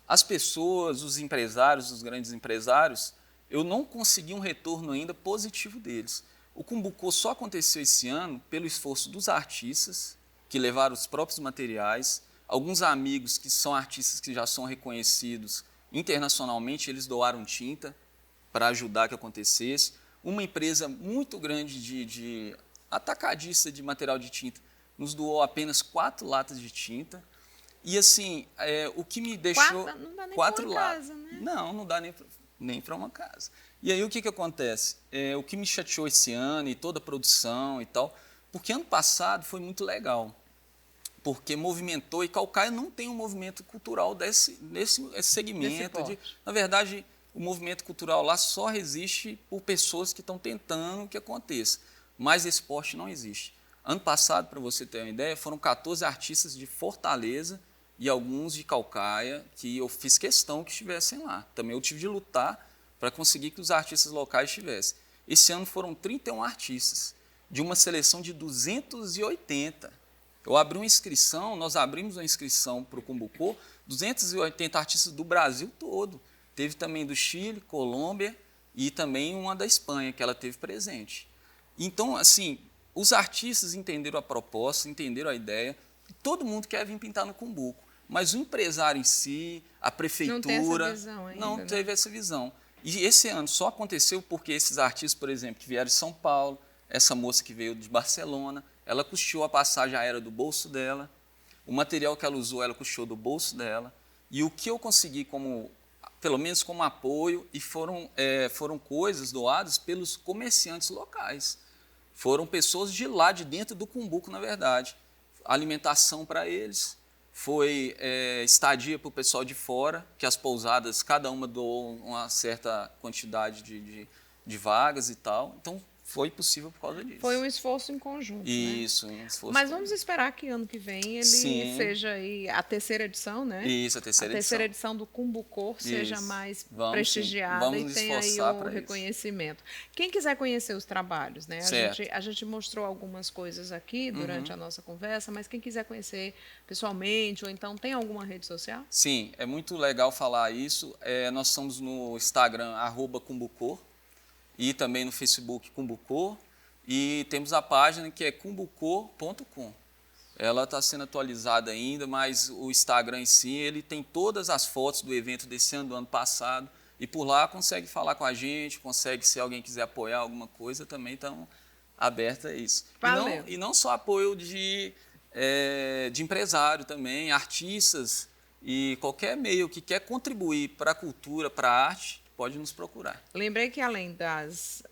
as pessoas, os empresários, os grandes empresários, eu não consegui um retorno ainda positivo deles. O Cumbucô só aconteceu esse ano pelo esforço dos artistas, que levaram os próprios materiais, alguns amigos que são artistas que já são reconhecidos internacionalmente, eles doaram tinta para ajudar que acontecesse. Uma empresa muito grande de atacadista de material de tinta nos doou apenas 4 latas de tinta. E assim, o que me deixou... 4 não dá nem 4 pra uma latas. casa, né? Não dá nem para uma casa. E aí o que acontece? O que me chateou esse ano e toda a produção e tal, porque ano passado foi muito legal, porque movimentou, e Caucaia não tem um movimento cultural desse segmento. Na verdade, o movimento cultural lá só resiste por pessoas que estão tentando que aconteça, mas esse esporte não existe. Ano passado, para você ter uma ideia, foram 14 artistas de Fortaleza e alguns de Caucaia que eu fiz questão que estivessem lá. Também eu tive de lutar para conseguir que os artistas locais estivessem. Esse ano foram 31 artistas, de uma seleção de 280. Eu abri uma inscrição, nós abrimos uma inscrição para o Cumbucô, 280 artistas do Brasil todo. Teve também do Chile, Colômbia e também uma da Espanha, que ela teve presente. Então, assim, os artistas entenderam a proposta, entenderam a ideia, todo mundo quer vir pintar no Cumbuco, mas o empresário em si, a prefeitura, não teve essa visão. E esse ano só aconteceu porque esses artistas, por exemplo, que vieram de São Paulo, essa moça que veio de Barcelona, ela custeou a passagem aérea do bolso dela, o material que ela usou, ela custeou do bolso dela, e o que eu consegui pelo menos como apoio, e foram coisas doadas pelos comerciantes locais. Foram pessoas de lá, de dentro do Cumbuco, na verdade. Alimentação para eles, foi estadia para o pessoal de fora, que as pousadas, cada uma doou uma certa quantidade de vagas e tal. Então, foi possível por causa disso. Foi um esforço em conjunto, Isso, um esforço. Mas vamos esperar que ano que vem ele seja aí a terceira edição, né? Isso, a terceira edição do Cumbucor seja mais Vamos, prestigiada vamos e tenha aí o reconhecimento. Quem quiser conhecer os trabalhos, né? A gente mostrou algumas coisas aqui durante a nossa conversa, mas quem quiser conhecer pessoalmente ou então tem alguma rede social? Sim, é muito legal falar isso. Nós estamos no Instagram, @Cumbucor, e também no Facebook Cumbucor, e temos a página que é cumbucor.com. Ela está sendo atualizada ainda, mas o Instagram em si, ele tem todas as fotos do evento desse ano, do ano passado, e por lá consegue falar com a gente, consegue, se alguém quiser apoiar alguma coisa, também estão abertos a isso. E não só apoio de empresário também, artistas e qualquer meio que quer contribuir para a cultura, para a arte, pode nos procurar. Lembrei que além das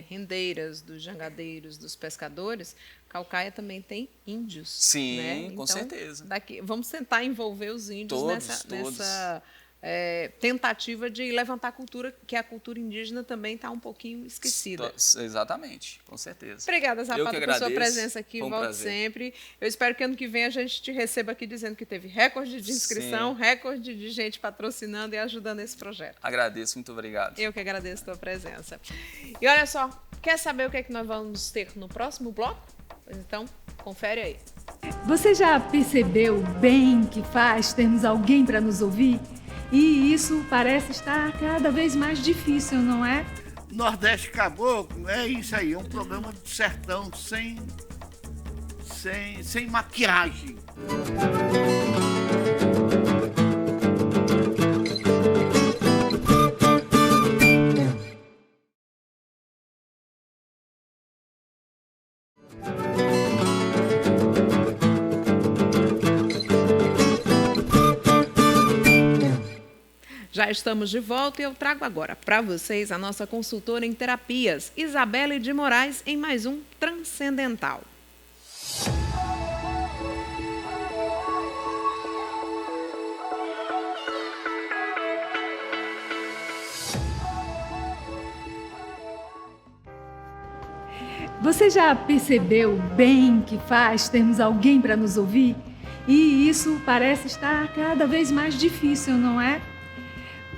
rendeiras, dos jangadeiros, dos pescadores, Caucaia também tem índios. Sim, né? Então, com certeza. Vamos tentar envolver os índios nessa tentativa de levantar a cultura, que a cultura indígena também está um pouquinho esquecida. Exatamente, com certeza. Obrigada, Zapata, por sua presença aqui. Volte prazer. sempre. Eu espero que ano que vem a gente te receba aqui dizendo que teve recorde de inscrição, recorde de gente patrocinando e ajudando esse projeto. Agradeço, muito obrigado. Eu que agradeço a tua presença. E olha só, quer saber o que é que nós vamos ter no próximo bloco? Pois então, confere aí. Você já percebeu o bem que faz termos alguém para nos ouvir? E isso parece estar cada vez mais difícil, não é? Nordeste Caboclo, é isso aí, é um programa de sertão sem maquiagem. Já estamos de volta e eu trago agora para vocês a nossa consultora em terapias, Isabelle de Moraes, em mais um Transcendental. Você já percebeu o bem que faz termos alguém para nos ouvir? E isso parece estar cada vez mais difícil, não é?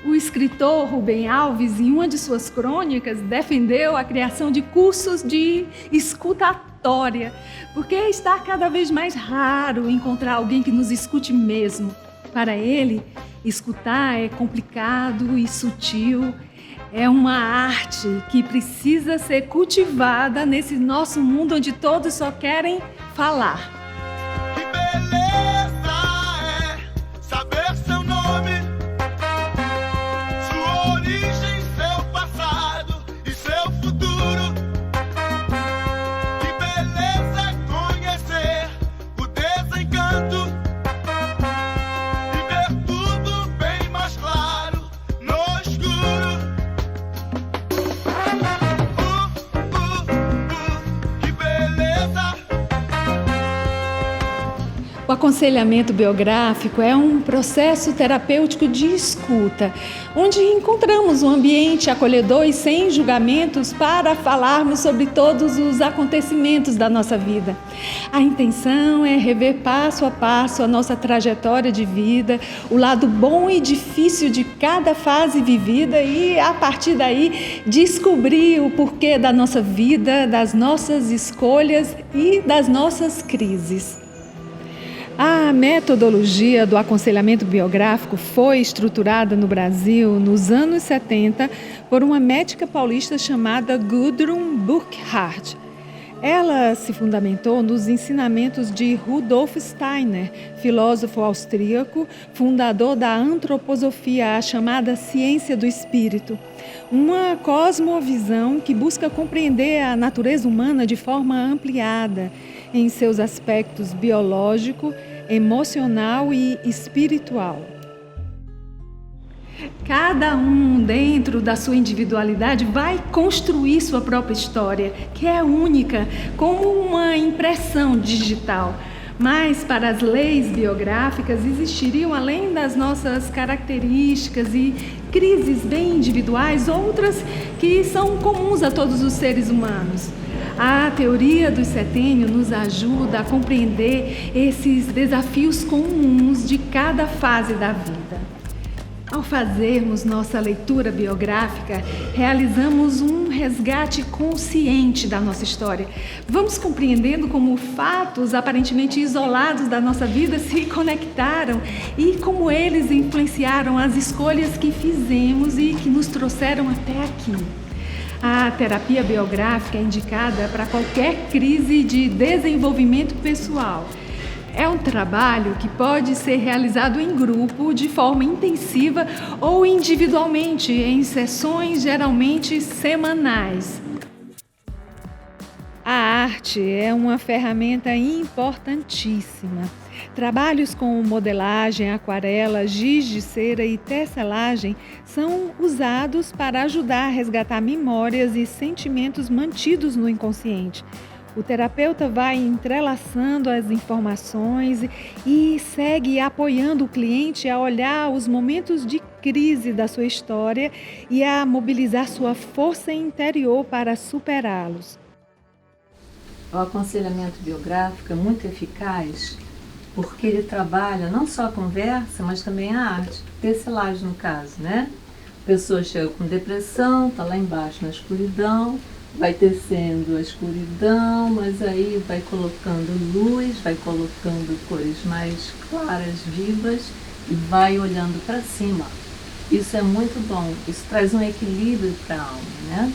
O escritor Rubem Alves, em uma de suas crônicas, defendeu a criação de cursos de escutatória, porque está cada vez mais raro encontrar alguém que nos escute mesmo. Para ele, escutar é complicado e sutil, é uma arte que precisa ser cultivada nesse nosso mundo onde todos só querem falar. Que beleza é saber seu nome, sua origem, seu passado e seu futuro. Que beleza é conhecer o desencanto e ver tudo bem mais claro no escuro. Que beleza! O aconselhamento biográfico é um processo terapêutico de escuta, onde encontramos um ambiente acolhedor e sem julgamentos para falarmos sobre todos os acontecimentos da nossa vida. A intenção é rever passo a passo a nossa trajetória de vida, o lado bom e difícil de cada fase vivida e, a partir daí, descobrir o porquê da nossa vida, das nossas escolhas e das nossas crises. A metodologia do aconselhamento biográfico foi estruturada no Brasil nos anos 70 por uma médica paulista chamada Gudrun Burkhardt. Ela se fundamentou nos ensinamentos de Rudolf Steiner, filósofo austríaco, fundador da antroposofia, a chamada ciência do espírito. Uma cosmovisão que busca compreender a natureza humana de forma ampliada, em seus aspectos biológico, emocional e espiritual. Cada um, dentro da sua individualidade, vai construir sua própria história, que é única, como uma impressão digital. Mas para as leis biográficas existiriam, além das nossas características e crises bem individuais, outras que são comuns a todos os seres humanos. A teoria do setênio nos ajuda a compreender esses desafios comuns de cada fase da vida. Ao fazermos nossa leitura biográfica, realizamos um resgate consciente da nossa história. Vamos compreendendo como fatos aparentemente isolados da nossa vida se conectaram e como eles influenciaram as escolhas que fizemos e que nos trouxeram até aqui. A terapia biográfica é indicada para qualquer crise de desenvolvimento pessoal. É um trabalho que pode ser realizado em grupo, de forma intensiva ou individualmente, em sessões geralmente semanais. A arte é uma ferramenta importantíssima. Trabalhos com modelagem, aquarela, giz de cera e tecelagem são usados para ajudar a resgatar memórias e sentimentos mantidos no inconsciente. O terapeuta vai entrelaçando as informações e segue apoiando o cliente a olhar os momentos de crise da sua história e a mobilizar sua força interior para superá-los. O aconselhamento biográfico é muito eficaz porque ele trabalha não só a conversa, mas também a arte, tecelagem no caso, né? A pessoa chega com depressão, está lá embaixo na escuridão, vai tecendo a escuridão, mas aí vai colocando luz, vai colocando cores mais claras, vivas e vai olhando para cima. Isso é muito bom, isso traz um equilíbrio para a alma, né?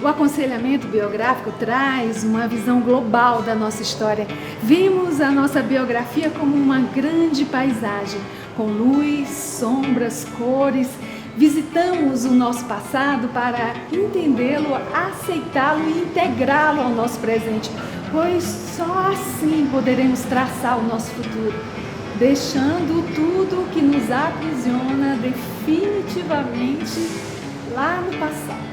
O aconselhamento biográfico traz uma visão global da nossa história. Vimos a nossa biografia como uma grande paisagem, com luz, sombras, cores. Visitamos o nosso passado para entendê-lo, aceitá-lo e integrá-lo ao nosso presente, pois só assim poderemos traçar o nosso futuro, deixando tudo que nos aprisiona definitivamente lá no passado.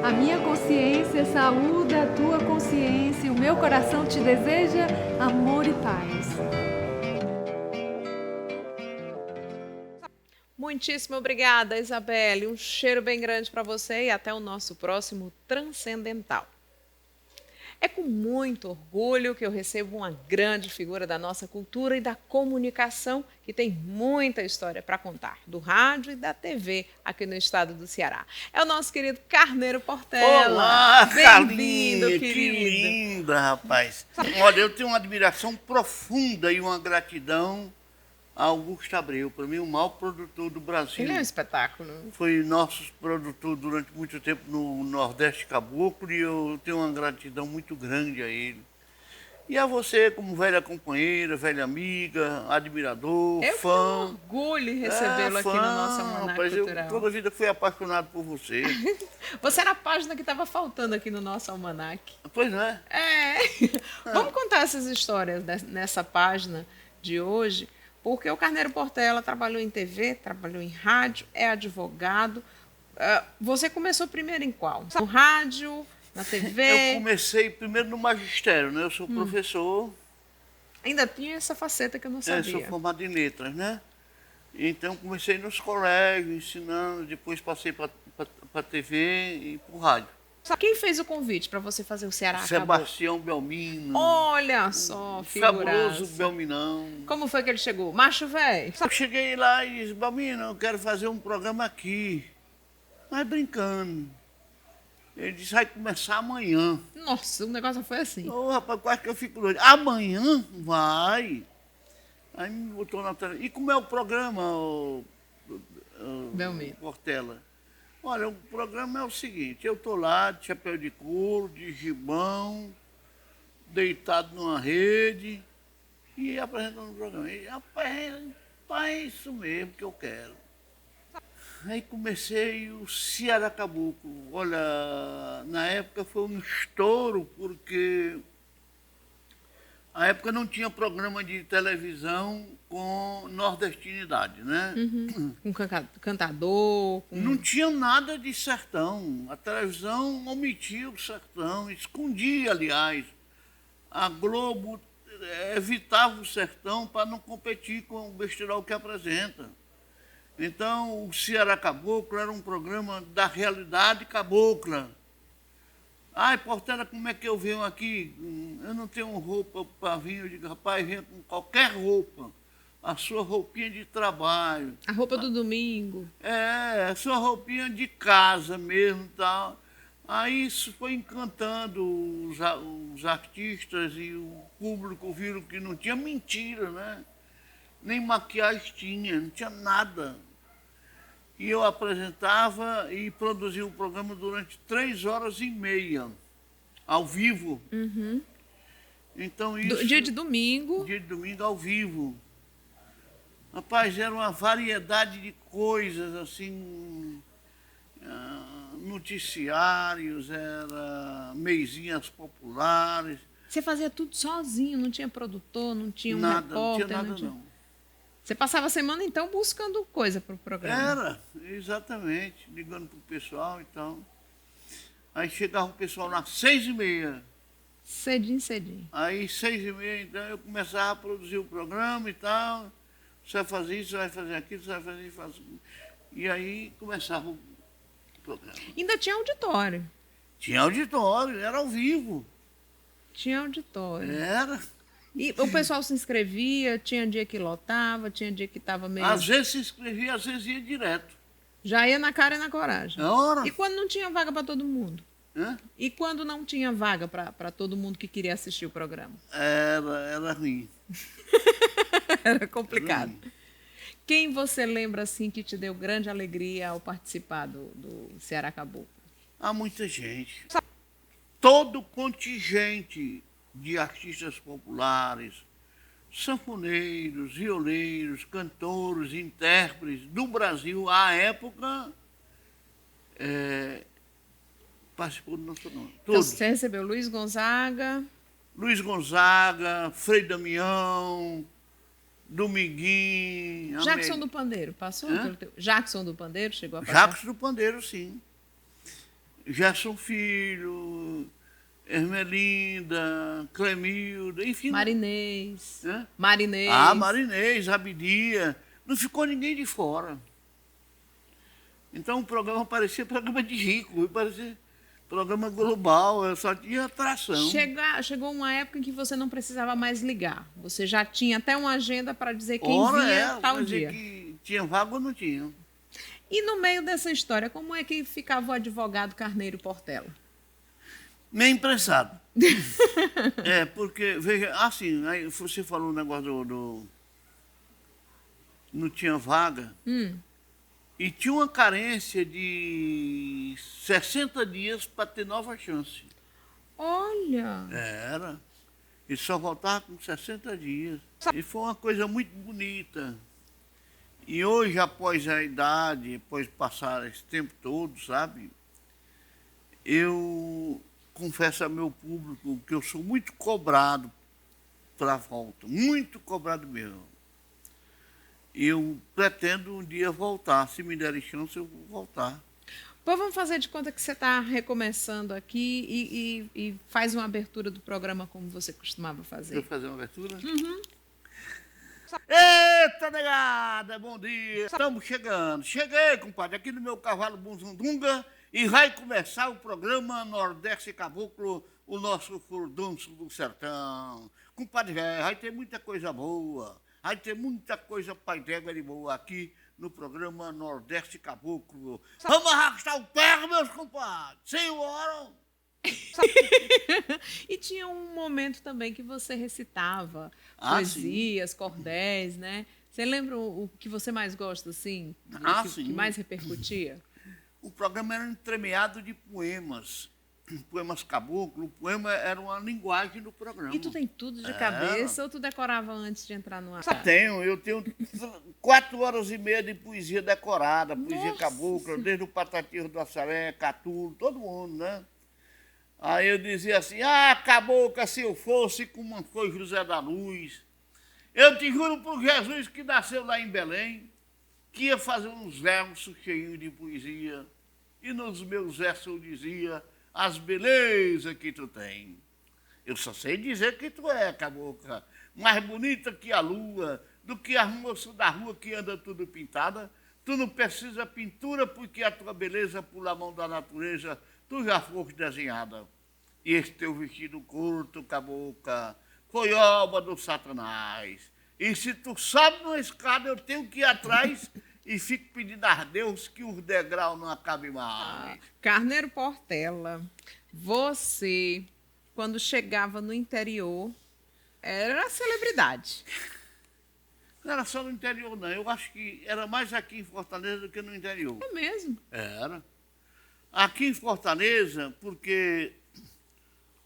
A minha consciência saúda a tua consciência, o meu coração te deseja amor e paz. Muitíssimo obrigada, Isabelle. Um cheiro bem grande para você e até o nosso próximo Transcendental. É com muito orgulho que eu recebo uma grande figura da nossa cultura e da comunicação que tem muita história para contar, do rádio e da TV aqui no estado do Ceará. É o nosso querido Carneiro Portela. Olá, bem-vindo, Carlinha, querido. que linda, rapaz. Olha, eu tenho uma admiração profunda e uma gratidão a Augusto Abreu, para mim o maior produtor do Brasil. Ele é um espetáculo. Foi nosso produtor durante muito tempo no Nordeste Caboclo e eu tenho uma gratidão muito grande a ele. E a você, como velha companheira, velha amiga, admirador, Eu fã. tenho orgulho em recebê-lo aqui no nosso Almanac Rapaz, Cultural. eu toda a vida fui apaixonado por você. Você era a página que estava faltando aqui no nosso almanac. Pois não é? Vamos contar essas histórias nessa página de hoje, porque o Carneiro Portela trabalhou em TV, trabalhou em rádio, é advogado. Você começou primeiro em qual? No rádio, na TV? Eu comecei primeiro no magistério, né? Eu sou professor. Ainda tinha essa faceta que eu não sabia. Sou formado em letras, né? Então comecei nos colégios, ensinando, depois passei para a TV e para o rádio. Quem fez o convite para você fazer o Ceará Sebastião Belmino. Olha só, figuraça. Fabuloso Belminão. Como foi que ele chegou? Macho velho? Eu cheguei lá e disse, Belmino, eu quero fazer um programa aqui. Mas brincando. Ele disse, vai começar amanhã. Nossa, o negócio foi assim. Ô, rapaz, quase que eu fico doido. Amanhã? Vai. Aí me botou na tela. E como é o programa, Belmino Portela? Olha, o programa é o seguinte, eu estou lá de chapéu de couro, de gibão, deitado numa rede e apresentando o programa. E, rapaz, é isso mesmo que eu quero. Aí comecei o Ceará Caboclo. Olha, na época foi um estouro, porque na época não tinha programa de televisão com nordestinidade, né? Com cantador. Não tinha nada de sertão. A televisão omitia o sertão, escondia, aliás. A Globo evitava o sertão para não competir com o besteirol que apresenta. Então, o Ceará Caboclo era um programa da realidade cabocla. Ai, Portela, como é que eu venho aqui? Eu não tenho roupa para vir. Eu digo, rapaz, venha com qualquer roupa. A sua roupinha de trabalho. A roupa do domingo. A sua roupinha de casa mesmo e tal. Aí isso foi encantando os artistas e o público viram que não tinha mentira, né? Nem maquiagem tinha, não tinha nada. E eu apresentava e produzia o programa durante 3h30, ao vivo. Então isso... Dia de domingo. Dia de domingo, ao vivo. Rapaz, era uma variedade de coisas, assim... noticiários, era meizinhas populares. Você fazia tudo sozinho, não tinha produtor, não tinha um Nada, repórter? não tinha nada, não. Você passava a semana, então, buscando coisa para o programa? Era, exatamente, ligando para o pessoal e tal. Aí chegava o pessoal nas 6h30. Cedinho. Aí, 6h30, então, eu começava a produzir o programa e tal. Você vai fazer isso, você vai fazer aquilo, você vai fazer isso. E aí começava o programa. Ainda tinha auditório. Tinha auditório, era ao vivo. Tinha auditório. Era. E o pessoal se inscrevia, tinha dia que lotava, tinha dia que estava meio... Às vezes se inscrevia, às vezes ia direto. Já ia na cara e na coragem. Ora. E quando não tinha vaga para todo mundo? Hã? E quando não tinha vaga para todo mundo que queria assistir o programa? Era ruim. Era complicado. Era ruim. Quem você lembra assim que te deu grande alegria ao participar do Ceará Caboclo? Há muita gente. Todo o contingente de artistas populares, sanfoneiros, violeiros, cantores, intérpretes do Brasil, à época, participou do nosso nome. Então, Todos. você recebeu Luiz Gonzaga. Luiz Gonzaga, Frei Damião, Dominguinho. Jackson do Pandeiro, passou? Jackson do Pandeiro chegou a passar? Jackson do Pandeiro, sim. Gerson Filho, Ermelinda, Clemilda, enfim. Marinês. Hã? Marinês. Marinês, Abidia. Não ficou ninguém de fora. Então o programa parecia programa de rico, parecia programa global, só tinha atração. Chegou uma época em que você não precisava mais ligar. Você já tinha até uma agenda para dizer quem vinha tal dia. Que tinha vaga ou não tinha. E no meio dessa história, como é que ficava o advogado Carneiro Portela? Meio emprestado. Porque, veja, assim, aí você falou o negócio do não tinha vaga, e tinha uma carência de 60 dias para ter nova chance. Olha! Era. E só voltava com 60 dias. E foi uma coisa muito bonita. E hoje, após a idade, após passar esse tempo todo, sabe, eu confesso ao meu público que eu sou muito cobrado para a volta, muito cobrado mesmo. Eu pretendo um dia voltar, se me derem chance eu vou voltar. Pois vamos fazer de conta que você está recomeçando aqui e faz uma abertura do programa como você costumava fazer. Vou fazer uma abertura? Uhum. Eita, negada, bom dia. Estamos chegando. Cheguei, compadre, aqui no meu cavalo Bunzundunga e vai começar o programa Nordeste Caboclo, o nosso furdunço do sertão. Compadre, vai ter muita coisa boa, vai ter muita coisa pai d'égua de boa aqui no programa Nordeste Caboclo. Vamos arrastar o pé, meus compadres. Senhora! E tinha um momento também que você recitava poesias, sim, cordéis, né? Você lembra o que você mais gosta, assim? Sim. Que mais repercutia? O programa era entremeado de poemas. poemas caboclos, o poema era uma linguagem do programa. E tu tem tudo de cabeça ou tu decorava antes de entrar no ar? Eu tenho 4 horas e meia de poesia decorada, poesia Nossa. cabocla, desde o Patatirro do Assaré, Catulo, todo mundo, né? Aí eu dizia assim, cabocla, se eu fosse como foi José da Luz, eu te juro por Jesus que nasceu lá em Belém, que ia fazer uns versos cheios de poesia, e nos meus versos eu dizia as belezas que tu tem. Eu só sei dizer que tu é, cabocla, mais bonita que a lua, do que as moças da rua que anda tudo pintada. Tu não precisa pintura, porque a tua beleza, por a mão da natureza, tu já foste desenhada. E esse teu vestido curto, cabocla, foi obra do Satanás. E se tu sobe numa escada, eu tenho que ir atrás e fico pedindo a Deus que os degraus não acabem mais. Carneiro Portela, você, quando chegava no interior, era celebridade. Não era só no interior, não. Eu acho que era mais aqui em Fortaleza do que no interior. É mesmo? Era. Aqui em Fortaleza, porque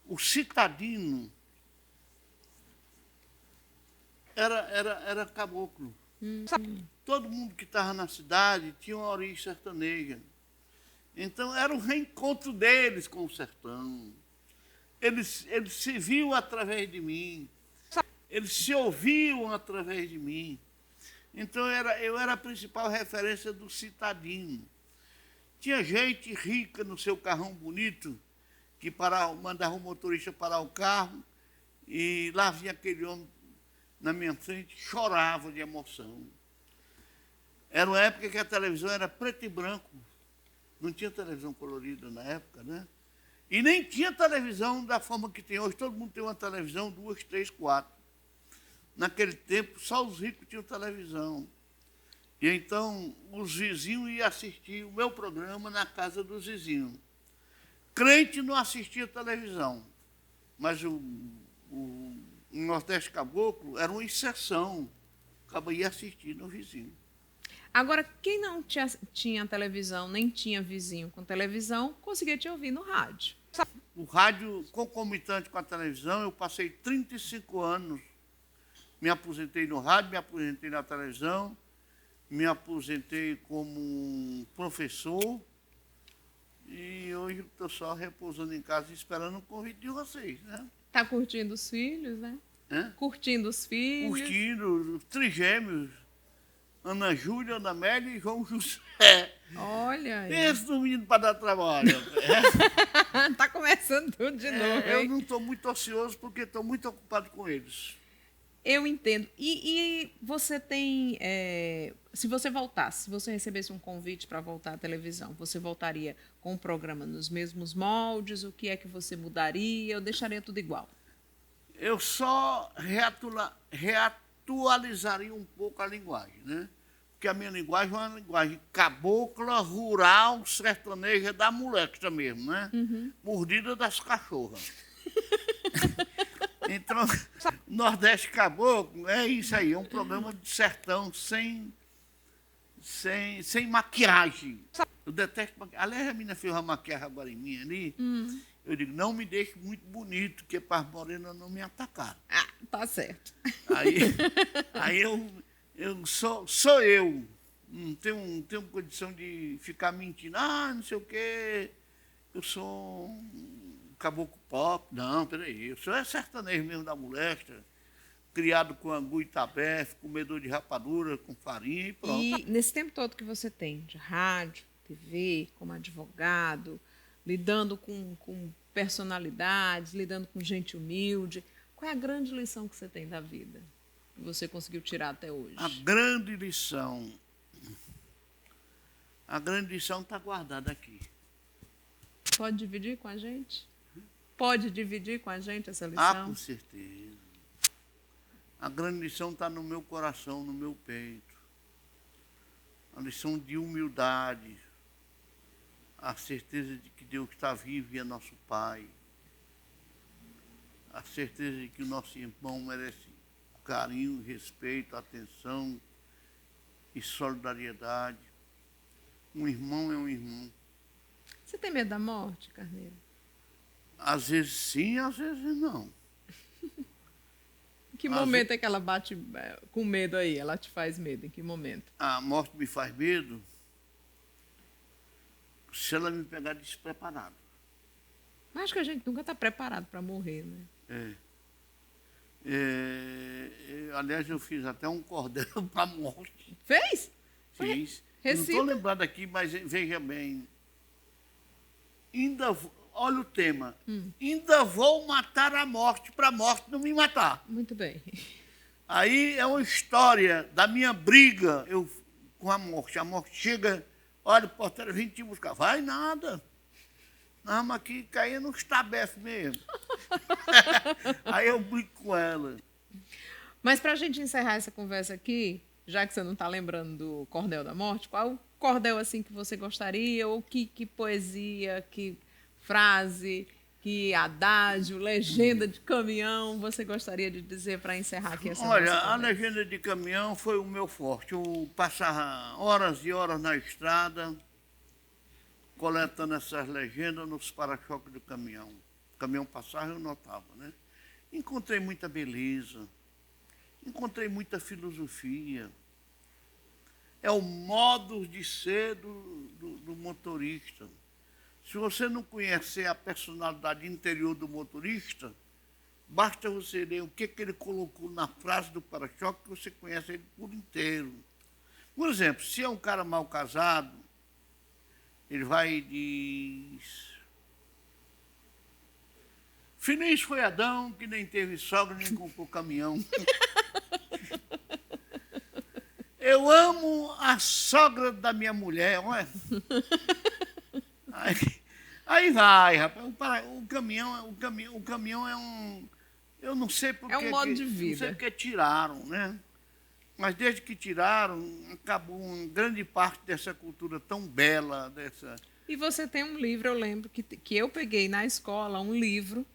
o citadino era caboclo. Todo mundo que estava na cidade tinha uma origem sertaneja. Então era o reencontro deles com o sertão. Eles se viam através de mim. Eles se ouviam através de mim. Então eu era a principal referência do citadino. Tinha gente rica no seu carrão bonito, que mandava o motorista parar o carro, e lá vinha aquele homem na minha frente, chorava de emoção. Era uma época que a televisão era preto e branco. Não tinha televisão colorida na época, né? E nem tinha televisão da forma que tem hoje. Todo mundo tem uma televisão, 2, 3, 4. Naquele tempo, só os ricos tinham televisão. E então, os vizinhos iam assistir o meu programa na casa dos vizinhos. Crente não assistia televisão, mas o Nordeste Caboclo era uma exceção. Acaba ia assistir no vizinho. Agora, quem não tinha televisão, nem tinha vizinho com televisão, conseguia te ouvir no rádio. O rádio concomitante com a televisão, eu passei 35 anos. Me aposentei no rádio, me aposentei na televisão, me aposentei como professor e hoje estou só repousando em casa esperando o convite de vocês, né? Tá curtindo os filhos, né? Curtindo os filhos. Curtindo os trigêmeos, Ana Júlia, Ana Amélia e João José. Olha aí. Esse menino para dar trabalho. Tá começando tudo de novo, Eu hein? não estou muito ocioso porque estou muito ocupado com eles. Eu entendo. E você tem... se você voltasse, se você recebesse um convite para voltar à televisão, você voltaria com o programa nos mesmos moldes? O que é que você mudaria? Eu deixaria tudo igual? Eu só reatualizaria um pouco a linguagem, né? Porque a minha linguagem é uma linguagem cabocla, rural, sertaneja da moleque mesmo, né? Mordida das cachorras. Então, Nordeste Caboclo é isso aí, é um programa de sertão sem maquiagem. Eu detesto maquiagem. Aliás, a menina fez uma maquiagem agora em mim ali. Eu digo, não me deixe muito bonito, que para as morenas não me atacaram. Ah, tá certo. Aí eu sou eu. Não tenho condição de ficar mentindo. Não sei o quê. Eu sou um caboclo pop. Não, peraí. Eu sou sertanejo mesmo da moléstia. Criado com angu e tabef, comedor de rapadura, com farinha e pronto. E nesse tempo todo que você tem de rádio, TV, como advogado, lidando com personalidades, lidando com gente humilde, qual é a grande lição que você tem da vida? Que você conseguiu tirar até hoje? A grande lição está guardada aqui. Pode dividir com a gente? Pode dividir com a gente essa lição? Ah, com certeza. A grande lição está no meu coração, no meu peito. A lição de humildade. A certeza de que Deus está vivo e é nosso Pai. A certeza de que o nosso irmão merece carinho, respeito, atenção e solidariedade. Um irmão é um irmão. Você tem medo da morte, Carneiro? Às vezes sim, às vezes não. Em que momento é que ela bate com medo aí? Ela te faz medo? Em que momento? A morte me faz medo se ela me pegar despreparado. Mas acho que a gente nunca está preparado para morrer, né? Aliás, eu fiz até um cordel para a morte. Fez? Fiz. Recita. Não estou lembrado aqui, mas veja bem. Olha o tema. Ainda vou matar a morte para a morte não me matar. Muito bem. Aí é uma história da minha briga com a morte. A morte chega, olha, o porteiro, vem te buscar. Vai nada. Nós vamos aqui cair nos tabefes mesmo. Aí eu brigo com ela. Mas para a gente encerrar essa conversa aqui, já que você não está lembrando do Cordel da Morte, qual o cordel assim que você gostaria? Ou que poesia, que frase, que adágio, legenda de caminhão você gostaria de dizer para encerrar aqui essa Olha, nossa a conversa? legenda de caminhão foi o meu forte. Eu passava horas e horas na estrada, coletando essas legendas nos para-choques do caminhão. O caminhão passava, eu notava, né? Encontrei muita beleza, encontrei muita filosofia. É o modo de ser do motorista. Se você não conhecer a personalidade interior do motorista, basta você ler o que ele colocou na frase do para-choque que você conhece ele por inteiro. Por exemplo, se é um cara mal casado, ele vai e diz: feliz foi Adão, que nem teve sogra, nem comprou caminhão. Eu amo a sogra da minha mulher, olha. Aí vai, rapaz. O caminhão é um... Eu não sei porque... É um modo de Não vida. sei porque tiraram, né? Mas desde que tiraram, acabou uma grande parte dessa cultura tão bela, dessa... E você tem um livro, eu lembro, que eu peguei na escola, um livro.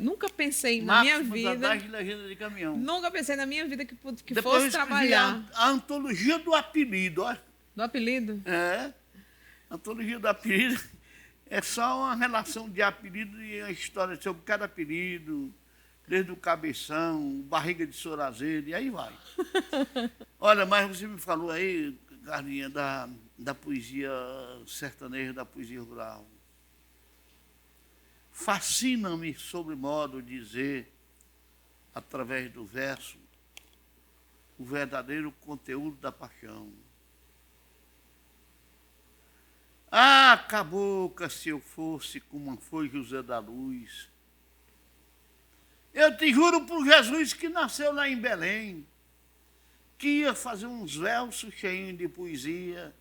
Nunca pensei na minha vida... Máximas, Adagio e Legenda de Caminhão. Nunca pensei na minha vida que Depois fosse eu escrevi trabalhar. a antologia do apelido, olha. Do apelido? A antologia do apelido é só uma relação de apelido e uma história sobre cada apelido, desde o cabeção, barriga de sorazeiro, e aí vai. Olha, mas você me falou aí, Carlinha, da poesia sertaneja, da poesia rural. Fascina-me sobremodo dizer, através do verso, o verdadeiro conteúdo da paixão. Ah, cabocla, se eu fosse como foi José da Luz. Eu te juro por Jesus que nasceu lá em Belém, que ia fazer uns versos cheios de poesia,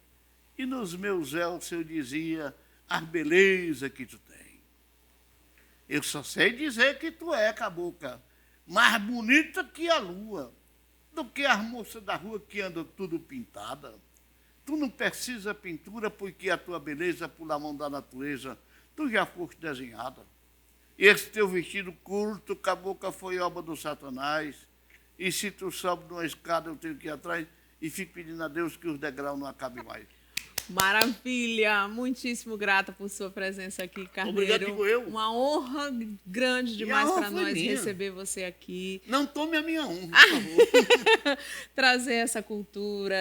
e nos meus versos eu dizia a beleza que tu tem. Eu só sei dizer que tu é, cabocla, mais bonita que a lua, do que as moças da rua que andam tudo pintada. Tu não precisa pintura, porque a tua beleza, por a mão da natureza, tu já foste desenhada. Esse teu vestido curto, cabocla, foi obra do Satanás. E se tu sobe numa escada, eu tenho que ir atrás e fico pedindo a Deus que os degraus não acabem mais. Maravilha! Muitíssimo grata por sua presença aqui, Carneiro. Obrigado, digo eu. Uma honra grande demais honra para foi nós minha. receber você aqui. Não tome a minha honra, por favor. Trazer essa cultura,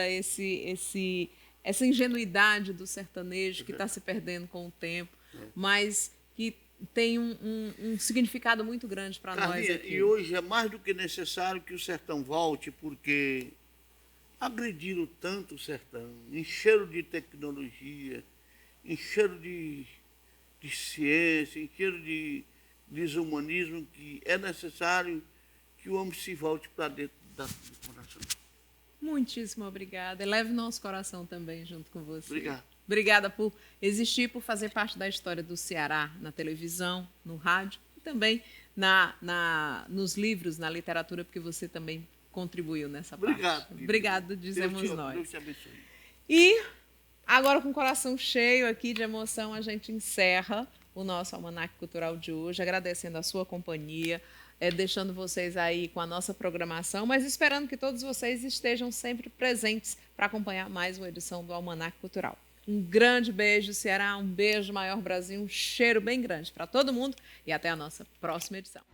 essa ingenuidade do sertanejo que está se perdendo com o tempo, mas que tem um significado muito grande para nós Carlinha, aqui. e hoje é mais do que necessário que o sertão volte, porque agrediram tanto o sertão, encheram de tecnologia, encheram de ciência, encheram de desumanismo, que é necessário que o homem se volte para dentro do coração. Muitíssimo obrigada. Leve nosso coração também junto com você. Obrigado. Obrigada por existir, por fazer parte da história do Ceará na televisão, no rádio e também nos livros, na literatura, porque você também contribuiu nessa Obrigado. parte. Obrigado, dizemos nós. Deus te abençoe. E agora, com o coração cheio aqui de emoção, a gente encerra o nosso Almanaque Cultural de hoje, agradecendo a sua companhia, deixando vocês aí com a nossa programação, mas esperando que todos vocês estejam sempre presentes para acompanhar mais uma edição do Almanaque Cultural. Um grande beijo, Ceará, um beijo, Maior Brasil, um cheiro bem grande para todo mundo e até a nossa próxima edição.